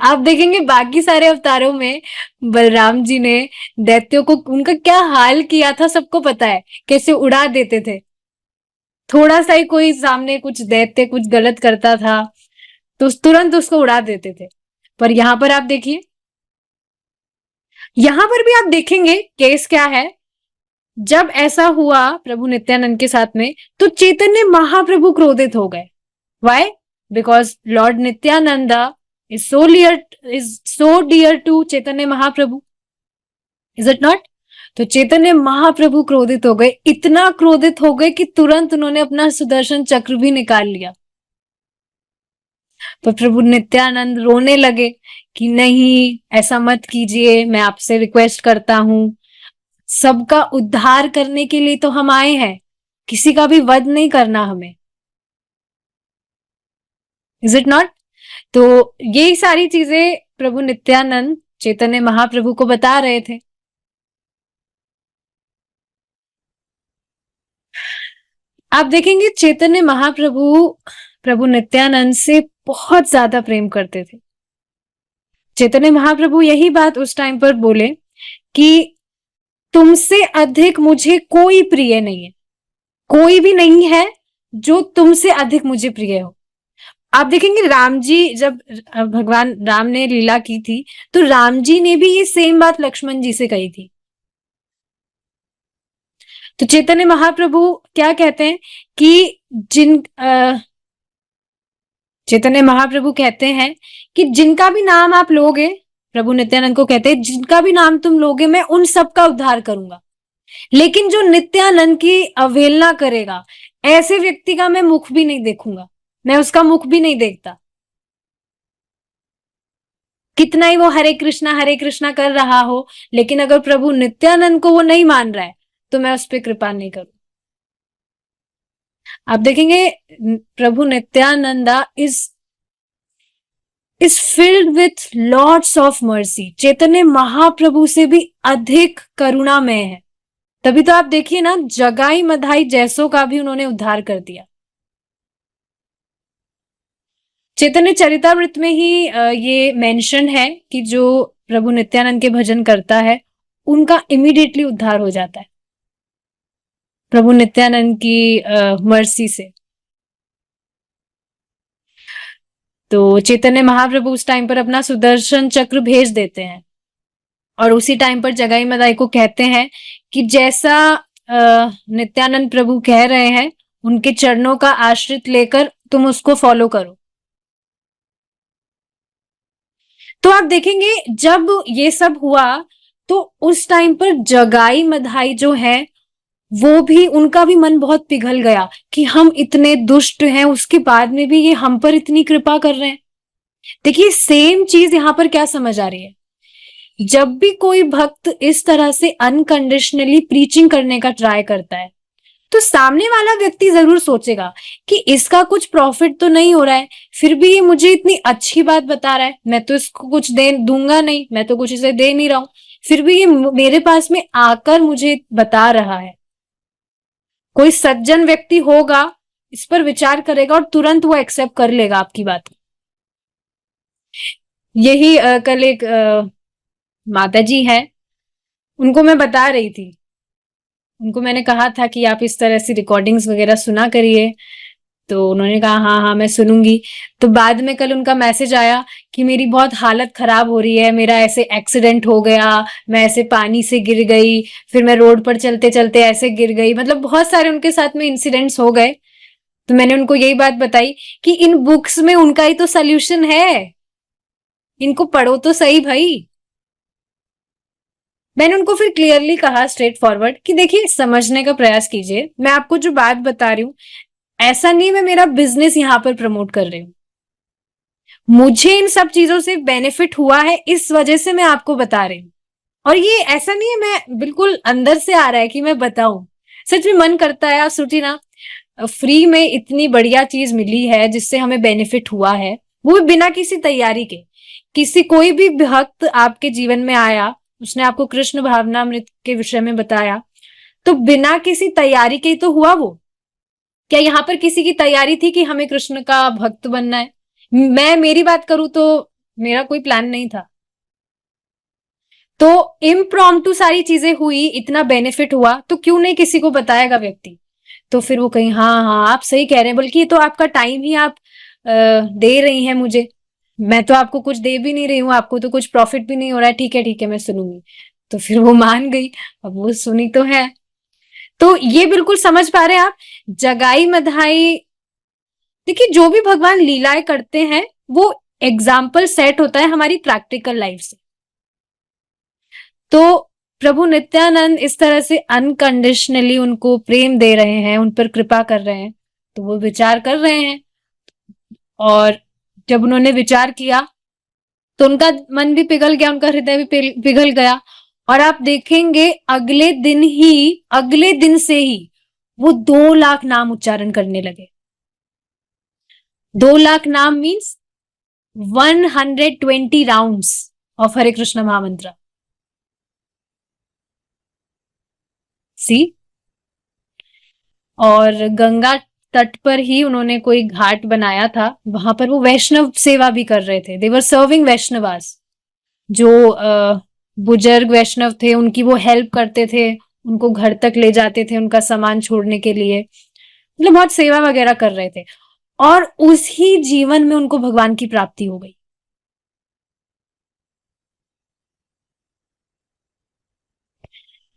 आप देखेंगे बाकी सारे अवतारों में बलराम जी ने दैत्यों को उनका क्या हाल किया था सबको पता है, कैसे उड़ा देते थे। थोड़ा सा ही कोई सामने कुछ दैत्य कुछ गलत करता था तो तुरंत उसको उड़ा देते थे। पर यहां पर आप देखिए, यहां पर भी आप देखेंगे केस क्या है। जब ऐसा हुआ प्रभु नित्यानंद के साथ में तो चैतन्य महाप्रभु क्रोधित हो गए। Why? Because Lord Nityananda is so dear to Chaitanya Mahaprabhu, is it not? तो चैतन्य महाप्रभु क्रोधित हो गए, इतना क्रोधित हो गए कि तुरंत उन्होंने अपना सुदर्शन चक्र भी निकाल लिया। तो प्रभु नित्यानंद रोने लगे कि नहीं, ऐसा मत कीजिए, मैं आपसे रिक्वेस्ट करता हूं, सबका उद्धार करने के लिए तो हम आए हैं, किसी का भी वध नहीं करना हमें, इज इट नॉट? तो यही सारी चीजें प्रभु नित्यानंद चैतन्य महाप्रभु को बता रहे थे। आप देखेंगे चैतन्य महाप्रभु प्रभु नित्यानंद से बहुत ज्यादा प्रेम करते थे। चैतन्य महाप्रभु यही बात उस टाइम पर बोले कि तुमसे अधिक मुझे कोई प्रिय नहीं है, कोई भी नहीं है जो तुमसे अधिक मुझे प्रिय हो। आप देखेंगे राम जी, जब भगवान राम ने लीला की थी तो राम जी ने भी ये सेम बात लक्ष्मण जी से कही थी। तो चैतन्य महाप्रभु क्या कहते हैं कि चैतन्य महाप्रभु कहते हैं कि जिनका भी नाम आप लोगे, प्रभु नित्यानंद को कहते हैं जिनका भी नाम तुम लोगे मैं उन सबका उद्धार करूंगा, लेकिन जो नित्यानंद की अवहेलना करेगा ऐसे व्यक्ति का मैं मुख भी नहीं देखूंगा, मैं उसका मुख भी नहीं देखता। कितना ही वो हरे कृष्णा कर रहा हो, लेकिन अगर प्रभु नित्यानंद को वो नहीं मान रहा है तो मैं उस पर कृपा नहीं करूं। आप देखेंगे Prabhu Nityananda is filled with lots of mercy. Chaitanya Mahaprabhu से भी अधिक करुणामय है। तभी तो आप देखिए ना, जगाई मधाई जैसों का भी उन्होंने उद्धार कर दिया। चैतन्य चरितामृत में ही ये मेंशन है कि जो प्रभु नित्यानंद के भजन करता है उनका इमीडिएटली उद्धार हो जाता है प्रभु नित्यानंद की मर्सी से। तो चैतन्य महाप्रभु उस टाइम पर अपना सुदर्शन चक्र भेज देते हैं और उसी टाइम पर जगाई मदाई को कहते हैं कि जैसा नित्यानंद प्रभु कह रहे हैं उनके चरणों का आश्रित लेकर तुम उसको फॉलो करो। तो आप देखेंगे जब ये सब हुआ तो उस टाइम पर जगाई मधाई जो है वो भी, उनका भी मन बहुत पिघल गया कि हम इतने दुष्ट हैं उसके बाद में भी ये हम पर इतनी कृपा कर रहे हैं। देखिए सेम चीज यहां पर क्या समझ आ रही है, जब भी कोई भक्त इस तरह से अनकंडीशनली प्रीचिंग करने का ट्राई करता है तो सामने वाला व्यक्ति जरूर सोचेगा कि इसका कुछ प्रॉफिट तो नहीं हो रहा है, फिर भी ये मुझे इतनी अच्छी बात बता रहा है, मैं तो इसको कुछ दे दूंगा नहीं, मैं तो कुछ इसे दे नहीं रहा हूं, फिर भी ये मेरे पास में आकर मुझे बता रहा है। कोई सज्जन व्यक्ति होगा, इस पर विचार करेगा और तुरंत वो एक्सेप्ट कर लेगा आपकी बात। यही कल एक माता जी है, उनको मैं बता रही थी, उनको मैंने कहा था कि आप इस तरह से रिकॉर्डिंग्स वगैरह सुना करिए, तो उन्होंने कहा हाँ हाँ मैं सुनूंगी। तो बाद में कल उनका मैसेज आया कि मेरी बहुत हालत खराब हो रही है, मेरा ऐसे एक्सीडेंट हो गया, मैं ऐसे पानी से गिर गई, फिर मैं रोड पर चलते चलते ऐसे गिर गई, मतलब बहुत सारे उनके साथ में इंसिडेंट्स हो गए। तो मैंने उनको यही बात बताई कि इन बुक्स में उनका ही तो सोल्यूशन है, इनको पढ़ो तो सही भाई। मैंने उनको फिर क्लियरली कहा स्ट्रेट फॉरवर्ड कि देखिए समझने का प्रयास कीजिए, मैं आपको जो बात बता रही हूँ ऐसा नहीं मैं मेरा बिजनेस यहां पर प्रमोट कर रही हूँ, मुझे इन सब चीजों से बेनिफिट हुआ है इस वजह से मैं आपको बता रही हूँ। और ये ऐसा नहीं है मैं बिल्कुल अंदर से आ रहा है कि मैं बताऊं, सच में मन करता है। आप सोचिए ना, फ्री में इतनी बढ़िया चीज मिली है जिससे हमें बेनिफिट हुआ है, वो भी बिना किसी तैयारी के। किसी कोई भी भक्त आपके जीवन में आया, उसने आपको कृष्ण भावनामृत के विषय में बताया, तो बिना किसी तैयारी के ही तो हुआ वो। क्या यहाँ पर किसी की तैयारी थी कि हमें कृष्ण का भक्त बनना है? मेरी बात करूं तो मेरा कोई प्लान नहीं था। तो इम्प्रॉम्प्टू सारी चीजें हुई, इतना बेनिफिट हुआ, तो क्यों नहीं किसी को बताएगा व्यक्ति? तो फिर वो कहीं, हाँ हाँ आप सही कह रहे हैं, बल्कि ये तो आपका टाइम ही आप दे रही हैं मुझे, मैं तो आपको कुछ दे भी नहीं रही हूँ, आपको तो कुछ प्रॉफिट भी नहीं हो रहा है, ठीक है मैं सुनूंगी। तो फिर वो मान गई, अब वो सुनी तो है। तो ये बिल्कुल समझ पा रहे हैं आप, जगाई मधाई। देखिए जो भी भगवान लीलाएं करते हैं वो एग्जाम्पल सेट होता है हमारी प्रैक्टिकल लाइफ से। तो प्रभु नित्यानंद इस तरह से अनकंडीशनली उनको प्रेम दे रहे हैं, उन पर कृपा कर रहे हैं, तो वो विचार कर रहे हैं। और जब उन्होंने विचार किया तो उनका मन भी पिघल गया, उनका हृदय भी पिघल गया। और आप देखेंगे अगले दिन से ही वो 2 लाख नाम उच्चारण करने लगे। 2 लाख नाम मीन्स 120 राउंड्स ऑफ हरे कृष्ण महामंत्र। सी। और गंगा तट पर ही उन्होंने कोई घाट बनाया था, वहां पर वो वैष्णव सेवा भी कर रहे थे। दे वर सर्विंग वैष्णवास। जो बुजुर्ग वैष्णव थे उनकी वो हेल्प करते थे, उनको घर तक ले जाते थे उनका सामान छोड़ने के लिए, मतलब बहुत सेवा वगैरह कर रहे थे। और उसी जीवन में उनको भगवान की प्राप्ति हो गई।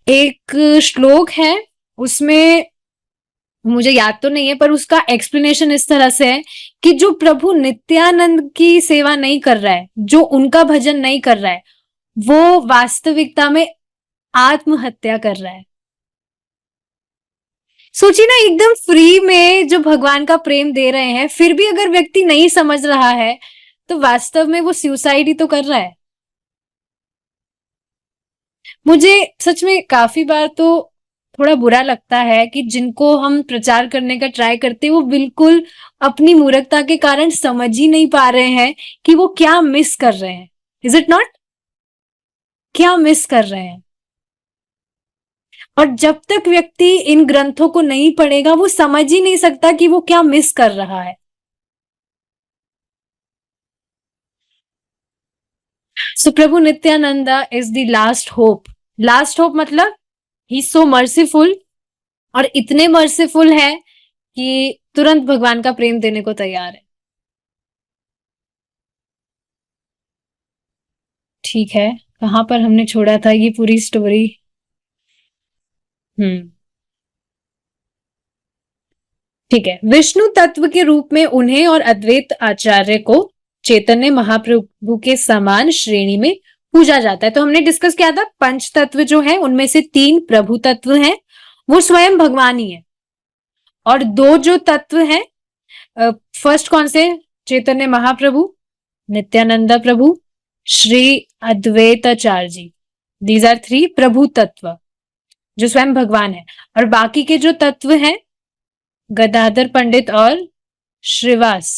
एक श्लोक है, उसमें मुझे याद तो नहीं है, पर उसका एक्सप्लेनेशन इस तरह से है कि जो प्रभु नित्यानंद की सेवा नहीं कर रहा है, जो उनका भजन नहीं कर रहा है, वो वास्तविकता में आत्महत्या कर रहा है। सोचिए ना, एकदम फ्री में जो भगवान का प्रेम दे रहे हैं, फिर भी अगर व्यक्ति नहीं समझ रहा है तो वास्तव में वो सुसाइड ही तो कर रहा है। मुझे सच में काफी बार तो थोड़ा बुरा लगता है कि जिनको हम प्रचार करने का ट्राई करते हैं वो बिल्कुल अपनी मूर्खता के कारण समझ ही नहीं पा रहे हैं कि वो क्या मिस कर रहे हैं। Is it not? क्या मिस कर रहे हैं? और जब तक व्यक्ति इन ग्रंथों को नहीं पढ़ेगा वो समझ ही नहीं सकता कि वो क्या मिस कर रहा है। So Prabhu Nityananda is the last hope. Last hope मतलब ही सो मर्सीफुल, और इतने मर्सीफुल है कि तुरंत भगवान का प्रेम देने को तैयार है। ठीक है, कहां पर हमने छोड़ा था ये पूरी स्टोरी? हम्म। ठीक है, विष्णु तत्व के रूप में उन्हें और अद्वैत आचार्य को चैतन्य महाप्रभु के समान श्रेणी में पूजा जाता है। तो हमने डिस्कस किया था पंच तत्व जो है उनमें से 3 प्रभु तत्व हैं, वो स्वयं भगवान ही है। और 2 जो तत्व हैं, फर्स्ट कौन से? चैतन्य महाप्रभु, नित्यानंदा प्रभु, श्री अद्वैताचार्य जी। दीज आर 3 प्रभु तत्व जो स्वयं भगवान है। और बाकी के जो तत्व हैं, गदाधर पंडित और श्रीवास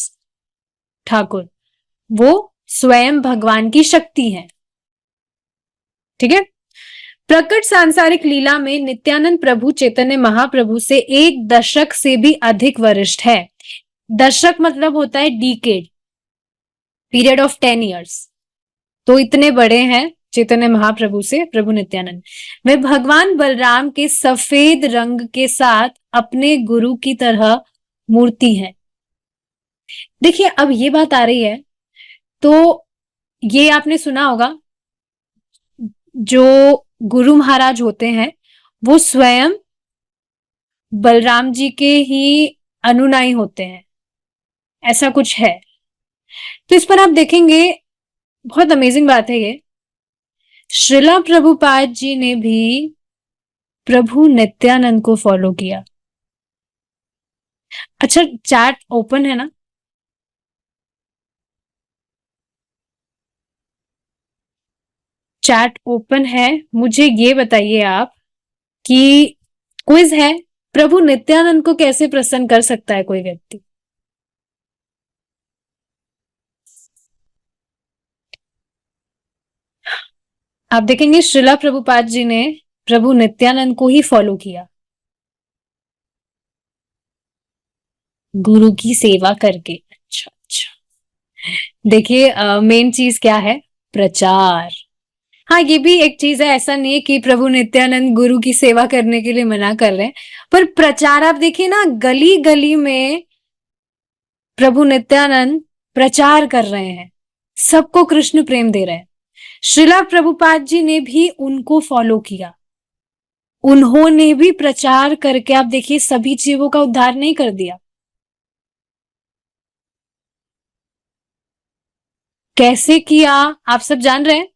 ठाकुर, वो स्वयं भगवान की शक्ति है। ठीक है। प्रकट सांसारिक लीला में नित्यानंद प्रभु चैतन्य महाप्रभु से 1 दशक से भी अधिक वरिष्ठ है। दशक मतलब होता है डिकेड, पीरियड ऑफ 10 years। तो इतने बड़े हैं चैतन्य महाप्रभु से प्रभु नित्यानंद। वे भगवान बलराम के सफेद रंग के साथ अपने गुरु की तरह मूर्ति है। देखिए अब ये बात आ रही है, तो ये आपने सुना होगा, जो गुरु महाराज होते हैं वो स्वयं बलराम जी के ही अनुनायी होते हैं, ऐसा कुछ है। तो इस पर आप देखेंगे, बहुत अमेजिंग बात है ये, श्रीला प्रभुपाद जी ने भी प्रभु नित्यानंद को फॉलो किया। अच्छा, चैट ओपन है ना? चैट ओपन है, मुझे ये बताइए आप कि क्विज है, प्रभु नित्यानंद को कैसे प्रसन्न कर सकता है कोई व्यक्ति? आप देखेंगे श्रीला प्रभुपाद जी ने प्रभु नित्यानंद को ही फॉलो किया, गुरु की सेवा करके। अच्छा अच्छा। देखिए मेन चीज क्या है? प्रचार। हाँ, ये भी एक चीज है, ऐसा नहीं है कि प्रभु नित्यानंद गुरु की सेवा करने के लिए मना कर रहे हैं, पर प्रचार आप देखिए ना, गली गली में प्रभु नित्यानंद प्रचार कर रहे हैं, सबको कृष्ण प्रेम दे रहे हैं। श्रीला प्रभुपाद जी ने भी उनको फॉलो किया, उन्होंने भी प्रचार करके आप देखिए सभी जीवों का उद्धार नहीं कर दिया। कैसे किया आप सब जान रहे हैं?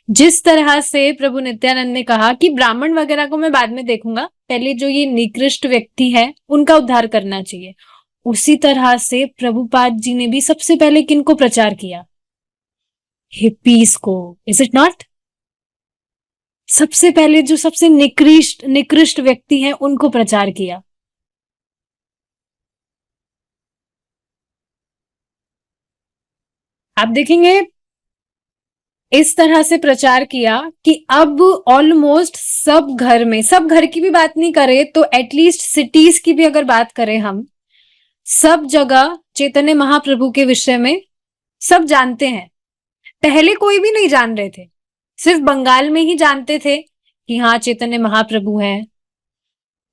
जिस तरह से प्रभु नित्यानंद ने कहा कि ब्राह्मण वगैरह को मैं बाद में देखूंगा, पहले जो ये निकृष्ट व्यक्ति है उनका उद्धार करना चाहिए, उसी तरह से प्रभुपाद जी ने भी सबसे पहले किनको प्रचार किया? हिप्पीज को। Is it not? सबसे पहले जो सबसे निकृष्ट निकृष्ट व्यक्ति हैं उनको प्रचार किया। आप देखेंगे इस तरह से प्रचार किया कि अब ऑलमोस्ट सब घर में, सब घर की भी बात नहीं करें तो एटलीस्ट सिटीज की भी अगर बात करें हम, सब जगह चैतन्य महाप्रभु के विषय में सब जानते हैं। पहले कोई भी नहीं जान रहे थे, सिर्फ बंगाल में ही जानते थे कि हाँ चैतन्य महाप्रभु हैं,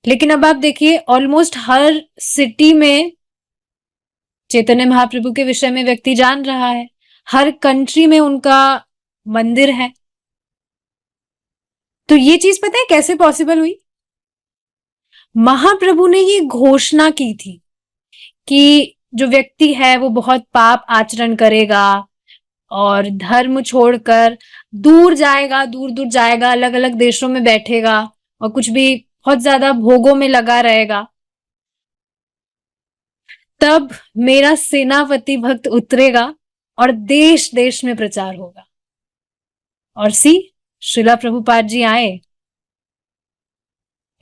लेकिन अब आप देखिए ऑलमोस्ट हर सिटी में चैतन्य महाप्रभु के विषय में व्यक्ति जान रहा है, हर कंट्री में उनका मंदिर है। तो ये चीज पता है कैसे पॉसिबल हुई? महाप्रभु ने ये घोषणा की थी कि जो व्यक्ति है वो बहुत पाप आचरण करेगा और धर्म छोड़कर दूर जाएगा, दूर दूर जाएगा, अलग अलग देशों में बैठेगा और कुछ भी बहुत ज्यादा भोगों में लगा रहेगा, तब मेरा सेनापति भक्त उतरेगा और देश देश में प्रचार होगा। और श्रीला प्रभुपाद जी आए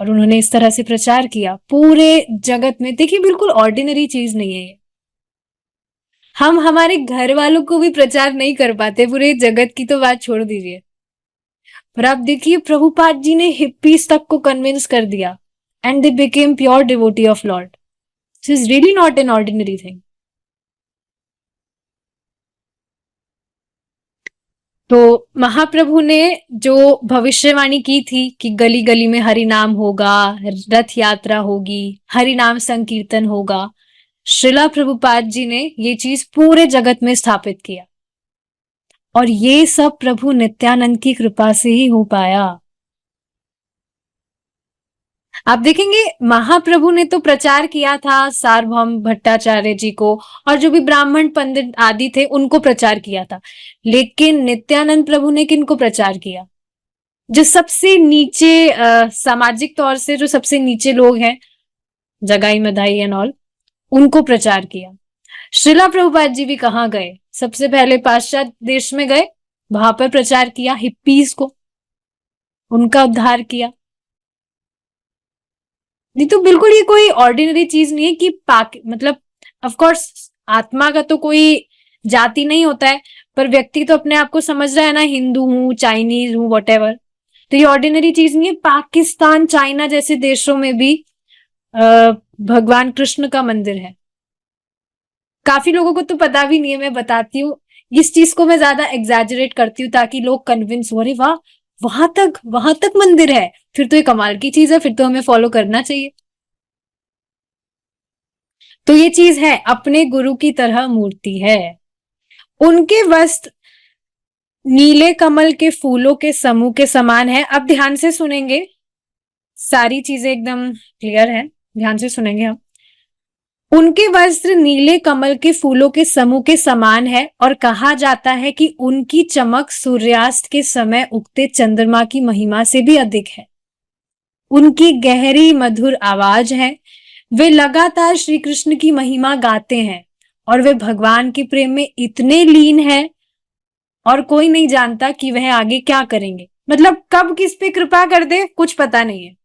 और उन्होंने इस तरह से प्रचार किया पूरे जगत में। देखिए बिल्कुल ऑर्डिनरी चीज नहीं है ये, हम हमारे घर वालों को भी प्रचार नहीं कर पाते, पूरे जगत की तो बात छोड़ दीजिए। पर आप देखिए प्रभुपाद जी ने हिप्पीज तक को कन्विंस कर दिया and they became pure devotee of Lord. This is really not an ordinary thing. तो महाप्रभु ने जो भविष्यवाणी की थी कि गली गली में हरि नाम होगा, रथ यात्रा होगी, हरि नाम संकीर्तन होगा, श्रीला प्रभुपाद जी ने ये चीज पूरे जगत में स्थापित किया और ये सब प्रभु नित्यानंद की कृपा से ही हो पाया। आप देखेंगे महाप्रभु ने तो प्रचार किया था सार्वभौम भट्टाचार्य जी को, और जो भी ब्राह्मण पंडित आदि थे उनको प्रचार किया था, लेकिन नित्यानंद प्रभु ने किनको प्रचार किया? जो सबसे नीचे सामाजिक तौर से जो सबसे नीचे लोग हैं, जगाई मधाई एंड ऑल, उनको प्रचार किया। श्रीला प्रभुपाद जी भी कहाँ गए? सबसे पहले पाश्चात्य देश में गए, वहां पर प्रचार किया, हिप्पीज को, उनका उद्धार किया। नहीं तो बिल्कुल ये कोई ऑर्डिनरी चीज नहीं है कि मतलब ऑफ कोर्स आत्मा का तो कोई जाति नहीं होता है, पर व्यक्ति तो अपने आप को समझ रहा है ना, हिंदू हूँ, चाइनीज हूँ, वॉटेवर। तो ये ऑर्डिनरी चीज नहीं है। पाकिस्तान, चाइना जैसे देशों में भी भगवान कृष्ण का मंदिर है। काफी लोगों को तो पता भी नहीं है, मैं बताती हूँ। इस चीज को मैं ज्यादा एग्जैजरेट करती हूँ ताकि लोग कन्विंस हो, अरे वाह वहां तक मंदिर है, फिर तो ये कमाल की चीज है, फिर तो हमें फॉलो करना चाहिए। तो ये चीज है, अपने गुरु की तरह मूर्ति है। उनके वस्त्र नीले कमल के फूलों के समूह के समान है। अब ध्यान से सुनेंगे, सारी चीजें एकदम क्लियर है, ध्यान से सुनेंगे हम। उनके वस्त्र नीले कमल के फूलों के समूह के समान है और कहा जाता है कि उनकी चमक सूर्यास्त के समय उगते चंद्रमा की महिमा से भी अधिक है। उनकी गहरी मधुर आवाज है, वे लगातार श्री कृष्ण की महिमा गाते हैं और वे भगवान के प्रेम में इतने लीन है और कोई नहीं जानता कि वह आगे क्या करेंगे, मतलब कब किस पे कृपा कर दे कुछ पता नहीं है।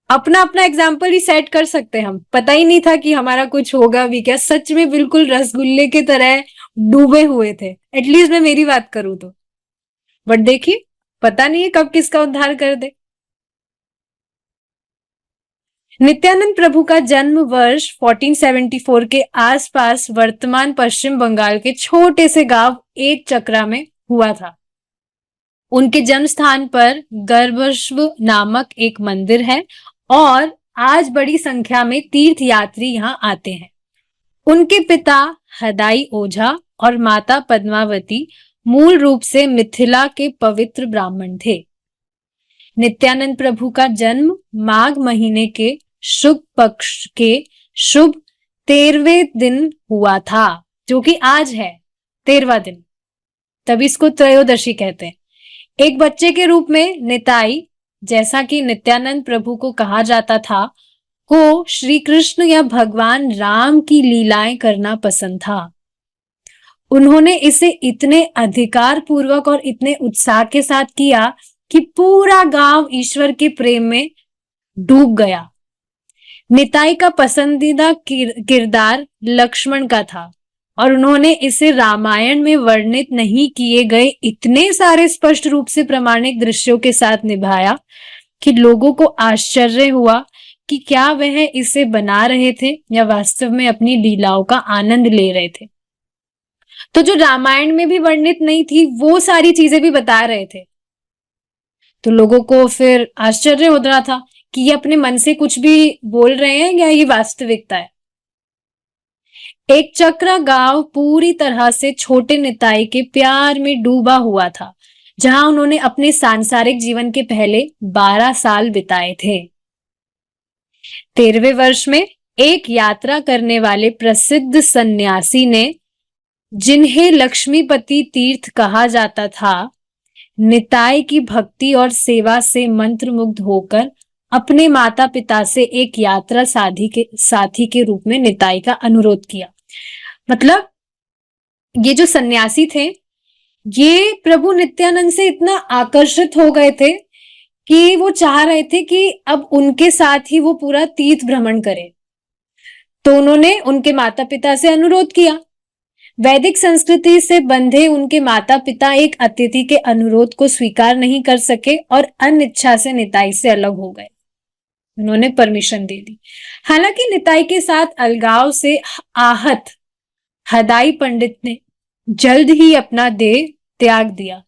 अपना अपना एग्जाम्पल ही सेट कर सकते हैं हम। पता ही नहीं था कि हमारा कुछ होगा भी क्या, सच में बिल्कुल रसगुल्ले की तरह डूबे हुए थे, एटलीस्ट मैं मेरी बात करूं तो। बट देखिए, पता नहीं है कब किसका उद्धार कर दे। नित्यानंद प्रभु का जन्म वर्ष 1474 के आसपास वर्तमान पश्चिम बंगाल के छोटे से गांव एक चक्रा में हुआ था। उनके जन्म स्थान पर गर्भस्व नामक एक मंदिर है और आज बड़ी संख्या में तीर्थ यात्री यहां आते हैं। उनके पिता हदाई ओझा और माता पद्मावती मूल रूप से मिथिला के पवित्र ब्राह्मण थे। नित्यानंद प्रभु का जन्म माघ महीने के शुक्ल पक्ष के शुभ 13वें दिन हुआ था, जो कि आज है 13वां दिन, तभी इसको त्रयोदशी कहते हैं। एक बच्चे के रूप में निताई, जैसा कि नित्यानंद प्रभु को कहा जाता था, को श्री कृष्ण या भगवान राम की लीलाएं करना पसंद था। उन्होंने इसे इतने अधिकार पूर्वक और इतने उत्साह के साथ किया कि पूरा गांव ईश्वर के प्रेम में डूब गया। निताई का पसंदीदा किरदार लक्ष्मण का था और उन्होंने इसे रामायण में वर्णित नहीं किए गए इतने सारे स्पष्ट रूप से प्रमाणिक दृश्यों के साथ निभाया कि लोगों को आश्चर्य हुआ कि क्या वह इसे बना रहे थे या वास्तव में अपनी लीलाओं का आनंद ले रहे थे। तो जो रामायण में भी वर्णित नहीं थी वो सारी चीजें भी बता रहे थे, तो लोगों को फिर आश्चर्य हो रहा था कि ये अपने मन से कुछ भी बोल रहे हैं या ये वास्तविकता है। एक चक्रा गांव पूरी तरह से छोटे निताई के प्यार में डूबा हुआ था, जहां उन्होंने अपने सांसारिक जीवन के पहले 12 साल बिताए थे। 13वें वर्ष में एक यात्रा करने वाले प्रसिद्ध सन्यासी ने, जिन्हें लक्ष्मीपति तीर्थ कहा जाता था, निताई की भक्ति और सेवा से मंत्रमुग्ध होकर अपने माता पिता से एक यात्रा साथी के रूप में निताई का अनुरोध किया। मतलब ये जो सन्यासी थे, ये प्रभु नित्यानंद से इतना आकर्षित हो गए थे कि वो चाह रहे थे कि अब उनके साथ ही वो पूरा तीर्थ भ्रमण करें। तो उन्होंने उनके माता पिता से अनुरोध किया। वैदिक संस्कृति से बंधे उनके माता पिता एक अतिथि के अनुरोध को स्वीकार नहीं कर सके और अनिच्छा से निताई से अलग हो गए। उन्होंने परमिशन दे दी। हालांकि निताई के साथ अलगाव से आहत हदाई पंडित ने जल्द ही अपना देह त्याग दिया,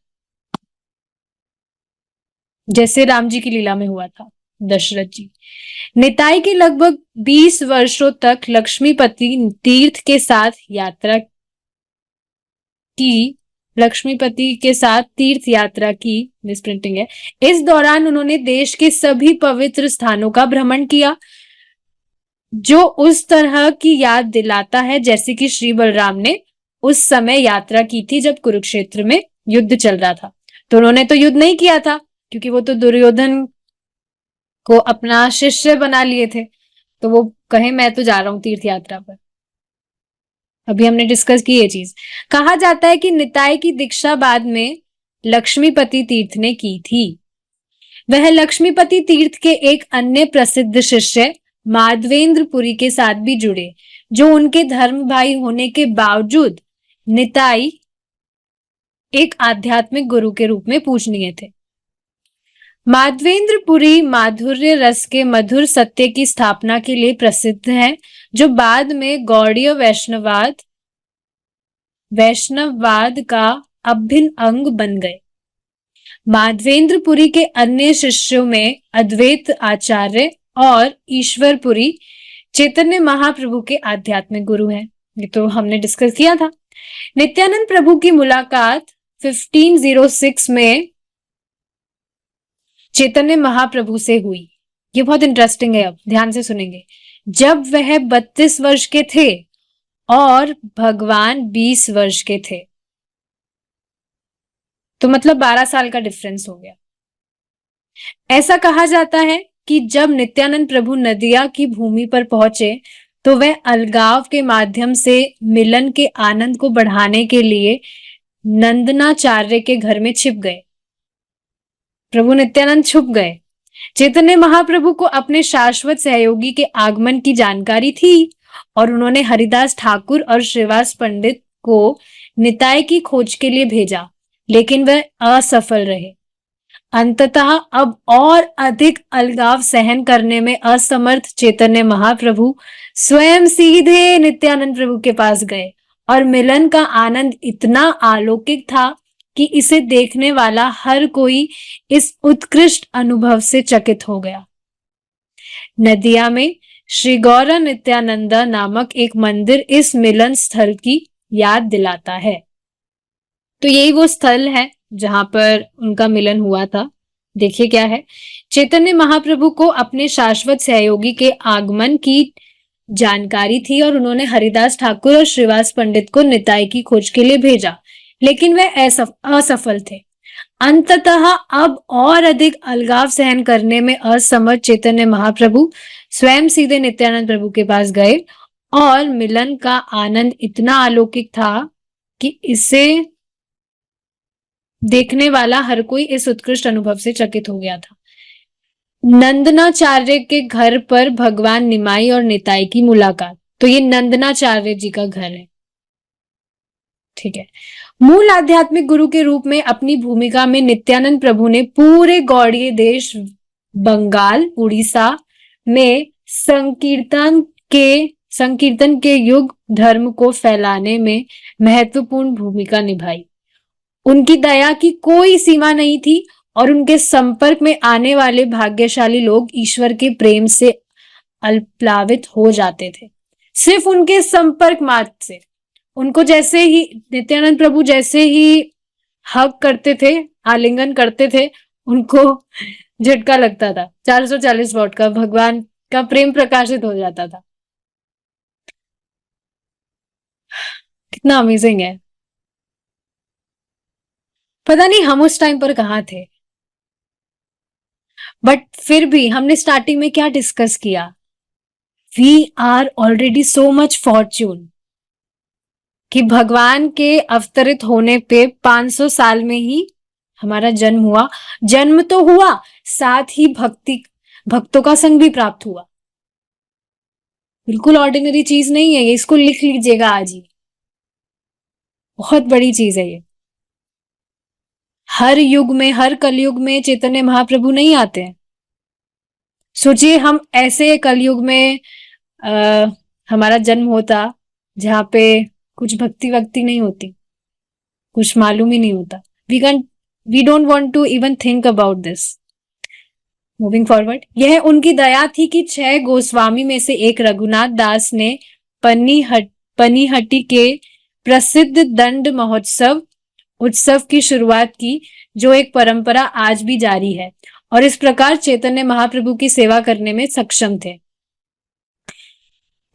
जैसे राम जी की लीला में हुआ था दशरथ जी। निताई के लगभग 20 वर्षों तक लक्ष्मीपति तीर्थ के साथ तीर्थ यात्रा की, मिसप्रिंटिंग है। इस दौरान उन्होंने देश के सभी पवित्र स्थानों का भ्रमण किया, जो उस तरह की याद दिलाता है जैसे कि श्री बलराम ने उस समय यात्रा की थी जब कुरुक्षेत्र में युद्ध चल रहा था। तो उन्होंने तो युद्ध नहीं किया था क्योंकि वो तो दुर्योधन को अपना शिष्य बना लिए थे, तो वो कहे मैं तो जा रहा हूं तीर्थ यात्रा पर। अभी हमने डिस्कस की ये चीज। कहा जाता है कि निताई की दीक्षा बाद में लक्ष्मीपति तीर्थ ने की थी। वह लक्ष्मीपति तीर्थ के एक अन्य प्रसिद्ध शिष्य माधवेंद्रपुरी के साथ भी जुड़े, जो उनके धर्म भाई होने के बावजूद निताई एक आध्यात्मिक गुरु के रूप में पूजनीय थे। माधवेंद्रपुरी माधुर्य रस के मधुर सत्य की स्थापना के लिए प्रसिद्ध है, जो बाद में गौड़ीय वैष्णववाद का अभिन्न अंग बन गए। माधवेंद्रपुरी के अन्य शिष्यों में अद्वैत आचार्य और ईश्वरपुरी चैतन्य महाप्रभु के आध्यात्मिक गुरु हैं। ये तो हमने डिस्कस किया था। नित्यानंद प्रभु की मुलाकात 1506 में चैतन्य महाप्रभु से हुई। ये बहुत इंटरेस्टिंग है, अब ध्यान से सुनेंगे। जब वह 32 वर्ष के थे और भगवान 20 वर्ष के थे, तो मतलब 12 साल का डिफरेंस हो गया। ऐसा कहा जाता है कि जब नित्यानंद प्रभु नदिया की भूमि पर पहुंचे तो वह अलगाव के माध्यम से मिलन के आनंद को बढ़ाने के लिए नंदनाचार्य के घर में छिप गए। प्रभु नित्यानंद छुप गए। चैतन्य महाप्रभु को अपने शाश्वत सहयोगी के आगमन की जानकारी थी और उन्होंने हरिदास ठाकुर और श्रीवास पंडित को निताय की खोज के लिए भेजा, लेकिन वह असफल रहे। अंततः अब और अधिक अलगाव सहन करने में असमर्थ चैतन्य महाप्रभु स्वयं सीधे नित्यानंद प्रभु के पास गए और मिलन का आनंद इतना अलौकिक था कि इसे देखने वाला हर कोई इस उत्कृष्ट अनुभव से चकित हो गया। नदिया में श्री गौर नित्यानंदा नामक एक मंदिर इस मिलन स्थल की याद दिलाता है। तो यही वो स्थल है जहां पर उनका मिलन हुआ था। देखिए क्या है, चैतन्य महाप्रभु को अपने शाश्वत सहयोगी के आगमन की जानकारी थी और उन्होंने हरिदास ठाकुर और श्रीवास पंडित को निताई की खोज के लिए भेजा, लेकिन वे असफल थे। अंततः अब और अधिक अलगाव सहन करने में असमर्थ चैतन्य महाप्रभु स्वयं सीधे नित्यानंद प्रभु के पास गए और मिलन का आनंद इतना अलौकिक था कि इसे देखने वाला हर कोई इस उत्कृष्ट अनुभव से चकित हो गया था। नंदनाचार्य के घर पर भगवान निमाई और निताई की मुलाकात। तो ये नंदनाचार्य जी का घर है, ठीक है। मूल आध्यात्मिक गुरु के रूप में अपनी भूमिका में नित्यानंद प्रभु ने पूरे गौड़ीय देश बंगाल, उड़ीसा में संकीर्तन के युग धर्म को फैलाने में महत्वपूर्ण भूमिका निभाई। उनकी दया की कोई सीमा नहीं थी और उनके संपर्क में आने वाले भाग्यशाली लोग ईश्वर के प्रेम से अल्प्लावित हो जाते थे, सिर्फ उनके संपर्क मात्र से। उनको जैसे ही नित्यानंद प्रभु जैसे ही हग करते थे, आलिंगन करते थे, उनको झटका लगता था 440 वॉट का, भगवान का प्रेम प्रकाशित हो जाता था। कितना अमेजिंग है। पता नहीं हम उस टाइम पर कहाँ थे, बट फिर भी हमने स्टार्टिंग में क्या डिस्कस किया, we are already so much fortune कि भगवान के अवतरित होने पे 500 साल में ही हमारा जन्म हुआ। जन्म तो हुआ, साथ ही भक्तों का संग भी प्राप्त हुआ। बिल्कुल ऑर्डिनरी चीज नहीं है ये, इसको लिख लीजिएगा आज ही, बहुत बड़ी चीज है ये। हर युग में, हर कलयुग में चैतन्य महाप्रभु नहीं आते हैं। सोचिए हम ऐसे कलयुग में हमारा जन्म होता जहां पे कुछ भक्ति वक्ति नहीं होती, कुछ मालूम ही नहीं होता। We don't want to even think about this. Moving forward, यह उनकी दया थी कि 6 गोस्वामी में से एक रघुनाथ दास ने पनीहट्टी के प्रसिद्ध दंड महोत्सव उत्सव की शुरुआत की, जो एक परंपरा आज भी जारी है, और इस प्रकार चैतन्य महाप्रभु की सेवा करने में सक्षम थे।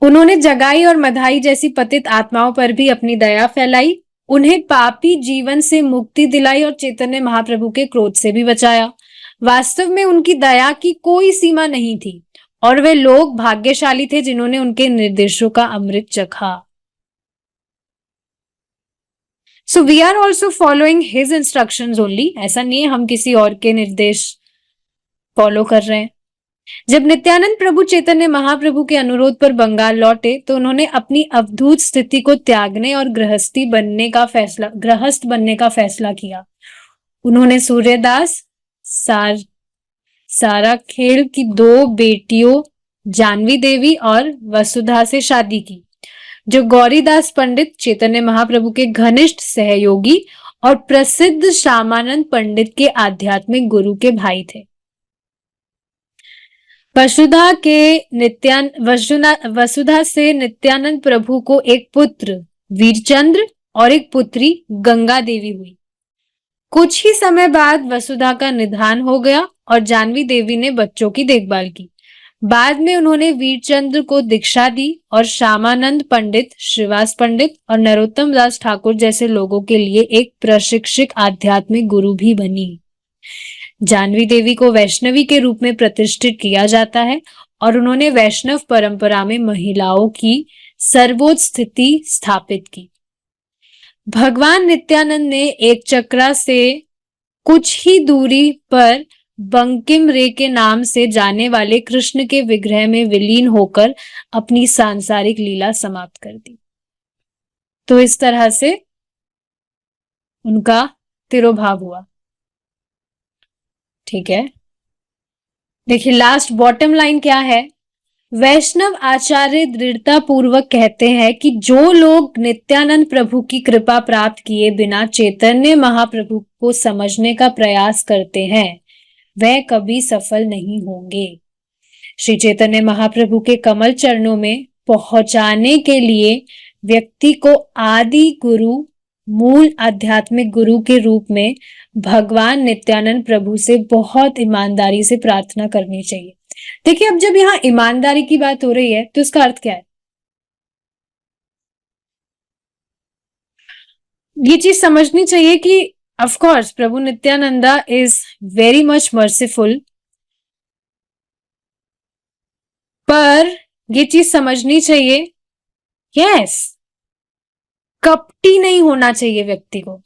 उन्होंने जगाई और मधाई जैसी पतित आत्माओं पर भी अपनी दया फैलाई, उन्हें पापी जीवन से मुक्ति दिलाई और चैतन्य महाप्रभु के क्रोध से भी बचाया। वास्तव में उनकी दया की कोई सीमा नहीं थी और वे लोग भाग्यशाली थे जिन्होंने उनके निर्देशों का अमृत चखा। So we are also following his instructions only. ऐसा नहीं है हम किसी और के निर्देश फॉलो कर रहे हैं। जब नित्यानंद प्रभु चैतन्य महाप्रभु के अनुरोध पर बंगाल लौटे तो उन्होंने अपनी अवधूत स्थिति को त्यागने और गृहस्थ बनने का फैसला किया। उन्होंने सूर्यदास सारा खेल की 2 बेटियों जानवी देवी और वसुधा से शादी की, जो गौरीदास पंडित चैतन्य महाप्रभु के घनिष्ठ सहयोगी और प्रसिद्ध श्यामानंद पंडित के आध्यात्मिक गुरु के भाई थे। वसुधा से नित्यानंद प्रभु को एक पुत्र वीरचंद्र और एक पुत्री गंगा देवी हुई। कुछ ही समय बाद वसुधा का निधन हो गया और जानवी देवी ने बच्चों की देखभाल की। बाद में उन्होंने वीरचंद्र को दीक्षा दी और श्यामानंद पंडित, श्रीवास पंडित और नरोत्तम दास ठाकुर जैसे लोगों के लिए एक प्रशिक्षक आध्यात्मिक गुरु भी बनी। जानवी देवी को वैष्णवी के रूप में प्रतिष्ठित किया जाता है और उन्होंने वैष्णव परंपरा में महिलाओं की सर्वोच्च स्थिति स्थापित की। भगवान नित्यानंद ने एक चक्रा से कुछ ही दूरी पर बंकिम रे के नाम से जाने वाले कृष्ण के विग्रह में विलीन होकर अपनी सांसारिक लीला समाप्त कर दी। तो इस तरह से उनका तिरोभाव हुआ। ठीक है, देखिए लास्ट बॉटम लाइन क्या है। वैष्णव आचार्य दृढ़ता पूर्वक कहते हैं कि जो लोग नित्यानंद प्रभु की कृपा प्राप्त किए बिना चैतन्य महाप्रभु को समझने का प्रयास करते हैं वह कभी सफल नहीं होंगे। श्री चैतन्य महाप्रभु के कमल चरणों में पहुंचाने के लिए व्यक्ति को आदि गुरु, मूल आध्यात्मिक गुरु के रूप में भगवान नित्यानंद प्रभु से बहुत ईमानदारी से प्रार्थना करनी चाहिए। देखिए, अब जब यहाँ ईमानदारी की बात हो रही है तो इसका अर्थ क्या है? ये चीज समझनी चाहिए कि of course Prabhu Nityananda is very much merciful, पर ये चीज समझनी चाहिए, यस, कपटी नहीं होना चाहिए व्यक्ति को।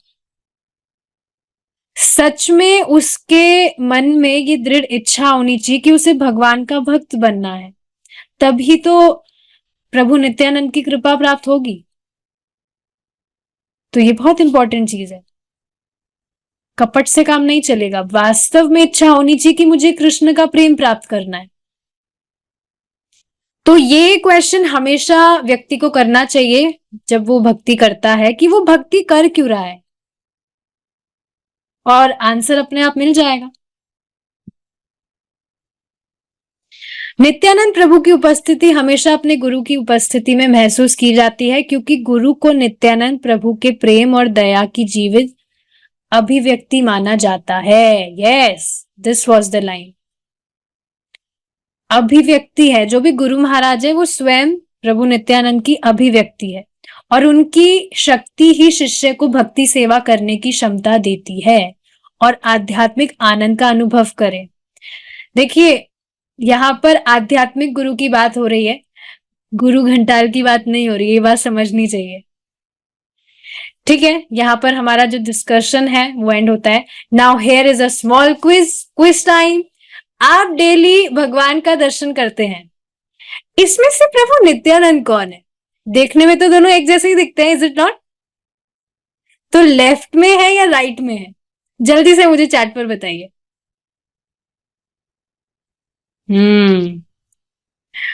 सच में उसके मन में ये दृढ़ इच्छा होनी चाहिए कि उसे भगवान का भक्त बनना है, तभी तो प्रभु नित्यानंद की कृपा प्राप्त होगी। तो ये बहुत इंपॉर्टेंट चीज है, कपट से काम नहीं चलेगा। वास्तव में इच्छा होनी चाहिए कि मुझे कृष्ण का प्रेम प्राप्त करना है। तो ये क्वेश्चन हमेशा व्यक्ति को करना चाहिए जब वो भक्ति करता है कि वो भक्ति कर क्यों रहा है, और आंसर अपने आप मिल जाएगा। नित्यानंद प्रभु की उपस्थिति हमेशा अपने गुरु की उपस्थिति में महसूस की जाती है, क्योंकि गुरु को नित्यानंद प्रभु के प्रेम और दया की जीवित अभिव्यक्ति माना जाता है। Yes, this was the line. अभिव्यक्ति है, जो भी गुरु महाराज है वो स्वयं प्रभु नित्यानंद की अभिव्यक्ति है, और उनकी शक्ति ही शिष्य को भक्ति सेवा करने की क्षमता देती है और आध्यात्मिक आनंद का अनुभव करे। देखिए, यहाँ पर आध्यात्मिक गुरु की बात हो रही है, गुरु घंटाल की बात नहीं हो रही है, ये बात समझनी चाहिए। ठीक है, यहाँ पर हमारा जो डिस्कशन है वो एंड होता है। Now here is a small quiz time. आप डेली भगवान का दर्शन करते हैं, इसमें से प्रभु नित्यानंद कौन है? देखने में तो दोनों एक जैसे ही दिखते हैं, इज इट नॉट? तो लेफ्ट में है या राइट में है? जल्दी से मुझे चैट पर बताइए।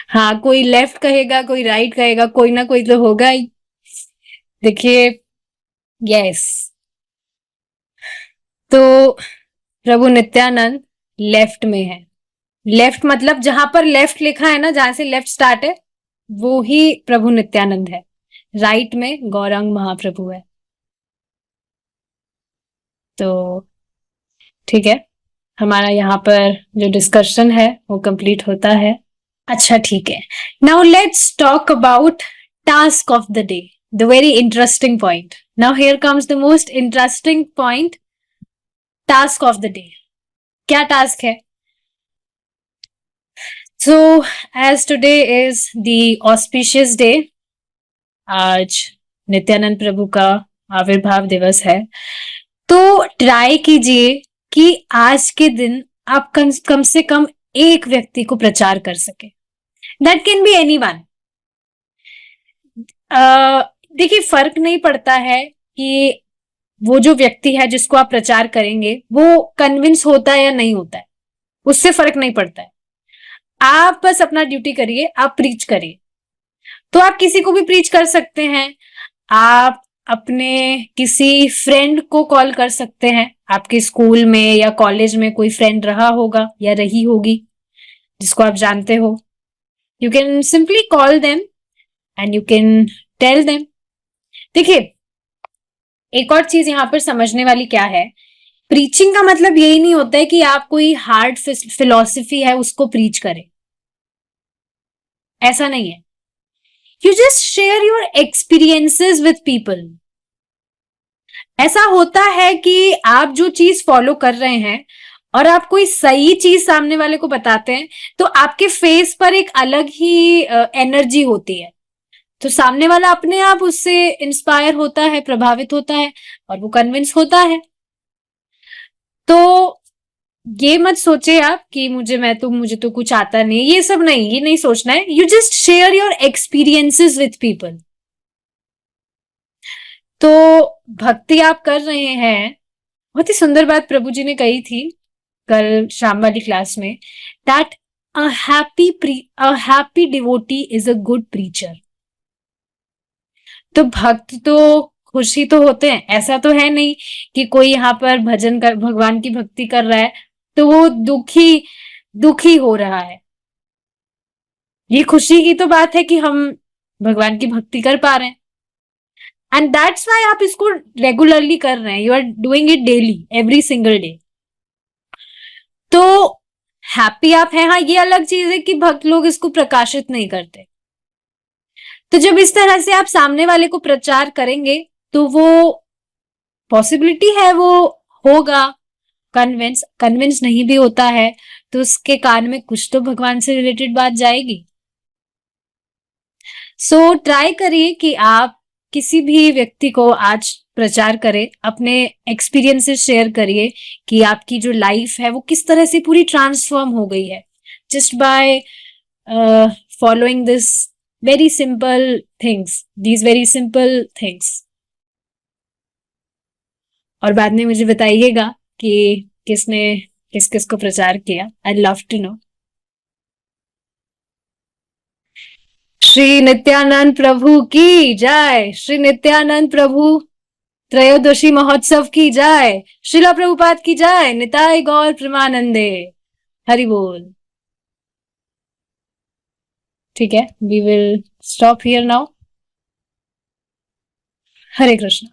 हाँ, कोई लेफ्ट कहेगा, कोई राइट कहेगा, कोई ना कोई तो होगा ही। देखिए, यस, तो प्रभु नित्यानंद लेफ्ट में है। लेफ्ट मतलब जहां पर लेफ्ट लिखा है ना, जहां से लेफ्ट स्टार्ट है, वो ही प्रभु नित्यानंद है। राइट में गौरांग महाप्रभु है। तो ठीक है, हमारा यहाँ पर जो डिस्कशन है वो कंप्लीट होता है। अच्छा, ठीक है, now let's talk about task of the day, the very interesting point. Now here comes the most interesting point, task of the day. क्या टास्क है? So, as today is the auspicious day, आज नित्यानंद प्रभु का आविर्भाव दिवस है, तो ट्राई कीजिए कि आज के दिन आप कम से कम एक व्यक्ति को प्रचार कर सके। That can be anyone. देखिए, फर्क नहीं पड़ता है कि वो जो व्यक्ति है जिसको आप प्रचार करेंगे वो कन्विंस होता है या नहीं होता है, उससे फर्क नहीं पड़ता है। आप बस अपना ड्यूटी करिए, आप प्रीच करिए। तो आप किसी को भी प्रीच कर सकते हैं, आप अपने किसी फ्रेंड को कॉल कर सकते हैं, आपके स्कूल में या कॉलेज में कोई फ्रेंड रहा होगा या रही होगी जिसको आप जानते हो। You can simply call them and you can tell them. देखिए, एक और चीज यहाँ पर समझने वाली क्या है, प्रीचिंग का मतलब यही नहीं होता है कि आप कोई हार्ड फिलॉसफी है उसको प्रीच करें, ऐसा नहीं है। You just share your experiences with people. ऐसा होता है कि आप जो चीज फॉलो कर रहे हैं और आप कोई सही चीज सामने वाले को बताते हैं तो आपके फेस पर एक अलग ही एनर्जी होती है, तो सामने वाला अपने आप उससे इंस्पायर होता है, प्रभावित होता है और वो कन्विंस होता है। तो ये मत सोचे आप कि मुझे तो कुछ आता नहीं, ये सब नहीं, ये नहीं सोचना है। You just share your experiences with people. तो भक्ति आप कर रहे हैं, बहुत ही सुंदर बात प्रभु जी ने कही थी कल शाम वाली क्लास में, that a happy devotee is a good preacher. तो भक्त तो खुश ही तो होते हैं, ऐसा तो है नहीं कि कोई यहाँ पर भजन कर, भगवान की भक्ति कर रहा है तो वो दुखी दुखी हो रहा है। ये खुशी की तो बात है कि हम भगवान की भक्ति कर पा रहे हैं, एंड दैट्स वाई आप इसको रेगुलरली कर रहे हैं, you are doing it daily, every single day. तो हैप्पी आप हैं, हाँ ये अलग चीज है कि भक्त लोग इसको प्रकाशित नहीं करते। तो जब इस तरह से आप सामने वाले को प्रचार करेंगे तो वो पॉसिबिलिटी है वो होगा कन्विंस, कन्विंस नहीं भी होता है तो उसके कान में कुछ तो भगवान से रिलेटेड बात जाएगी। सो ट्राई करिए कि आप किसी भी व्यक्ति को आज प्रचार करें, अपने एक्सपीरियंसेस शेयर करिए कि आपकी जो लाइफ है वो किस तरह से पूरी ट्रांसफॉर्म हो गई है, just by following this very simple things, these very simple things. और बाद में मुझे बताइएगा कि किसने किस किस को प्रचार किया, I love to know. Shri Nityanand Prabhu की जय, श्री नित्यानंद प्रभु त्रयोदशी महोत्सव की जय, श्रीला प्रभुपाद की जय, निताय गौर प्रेमानंदे, हरि बोल। ठीक है, we will stop here now. Hare Krishna.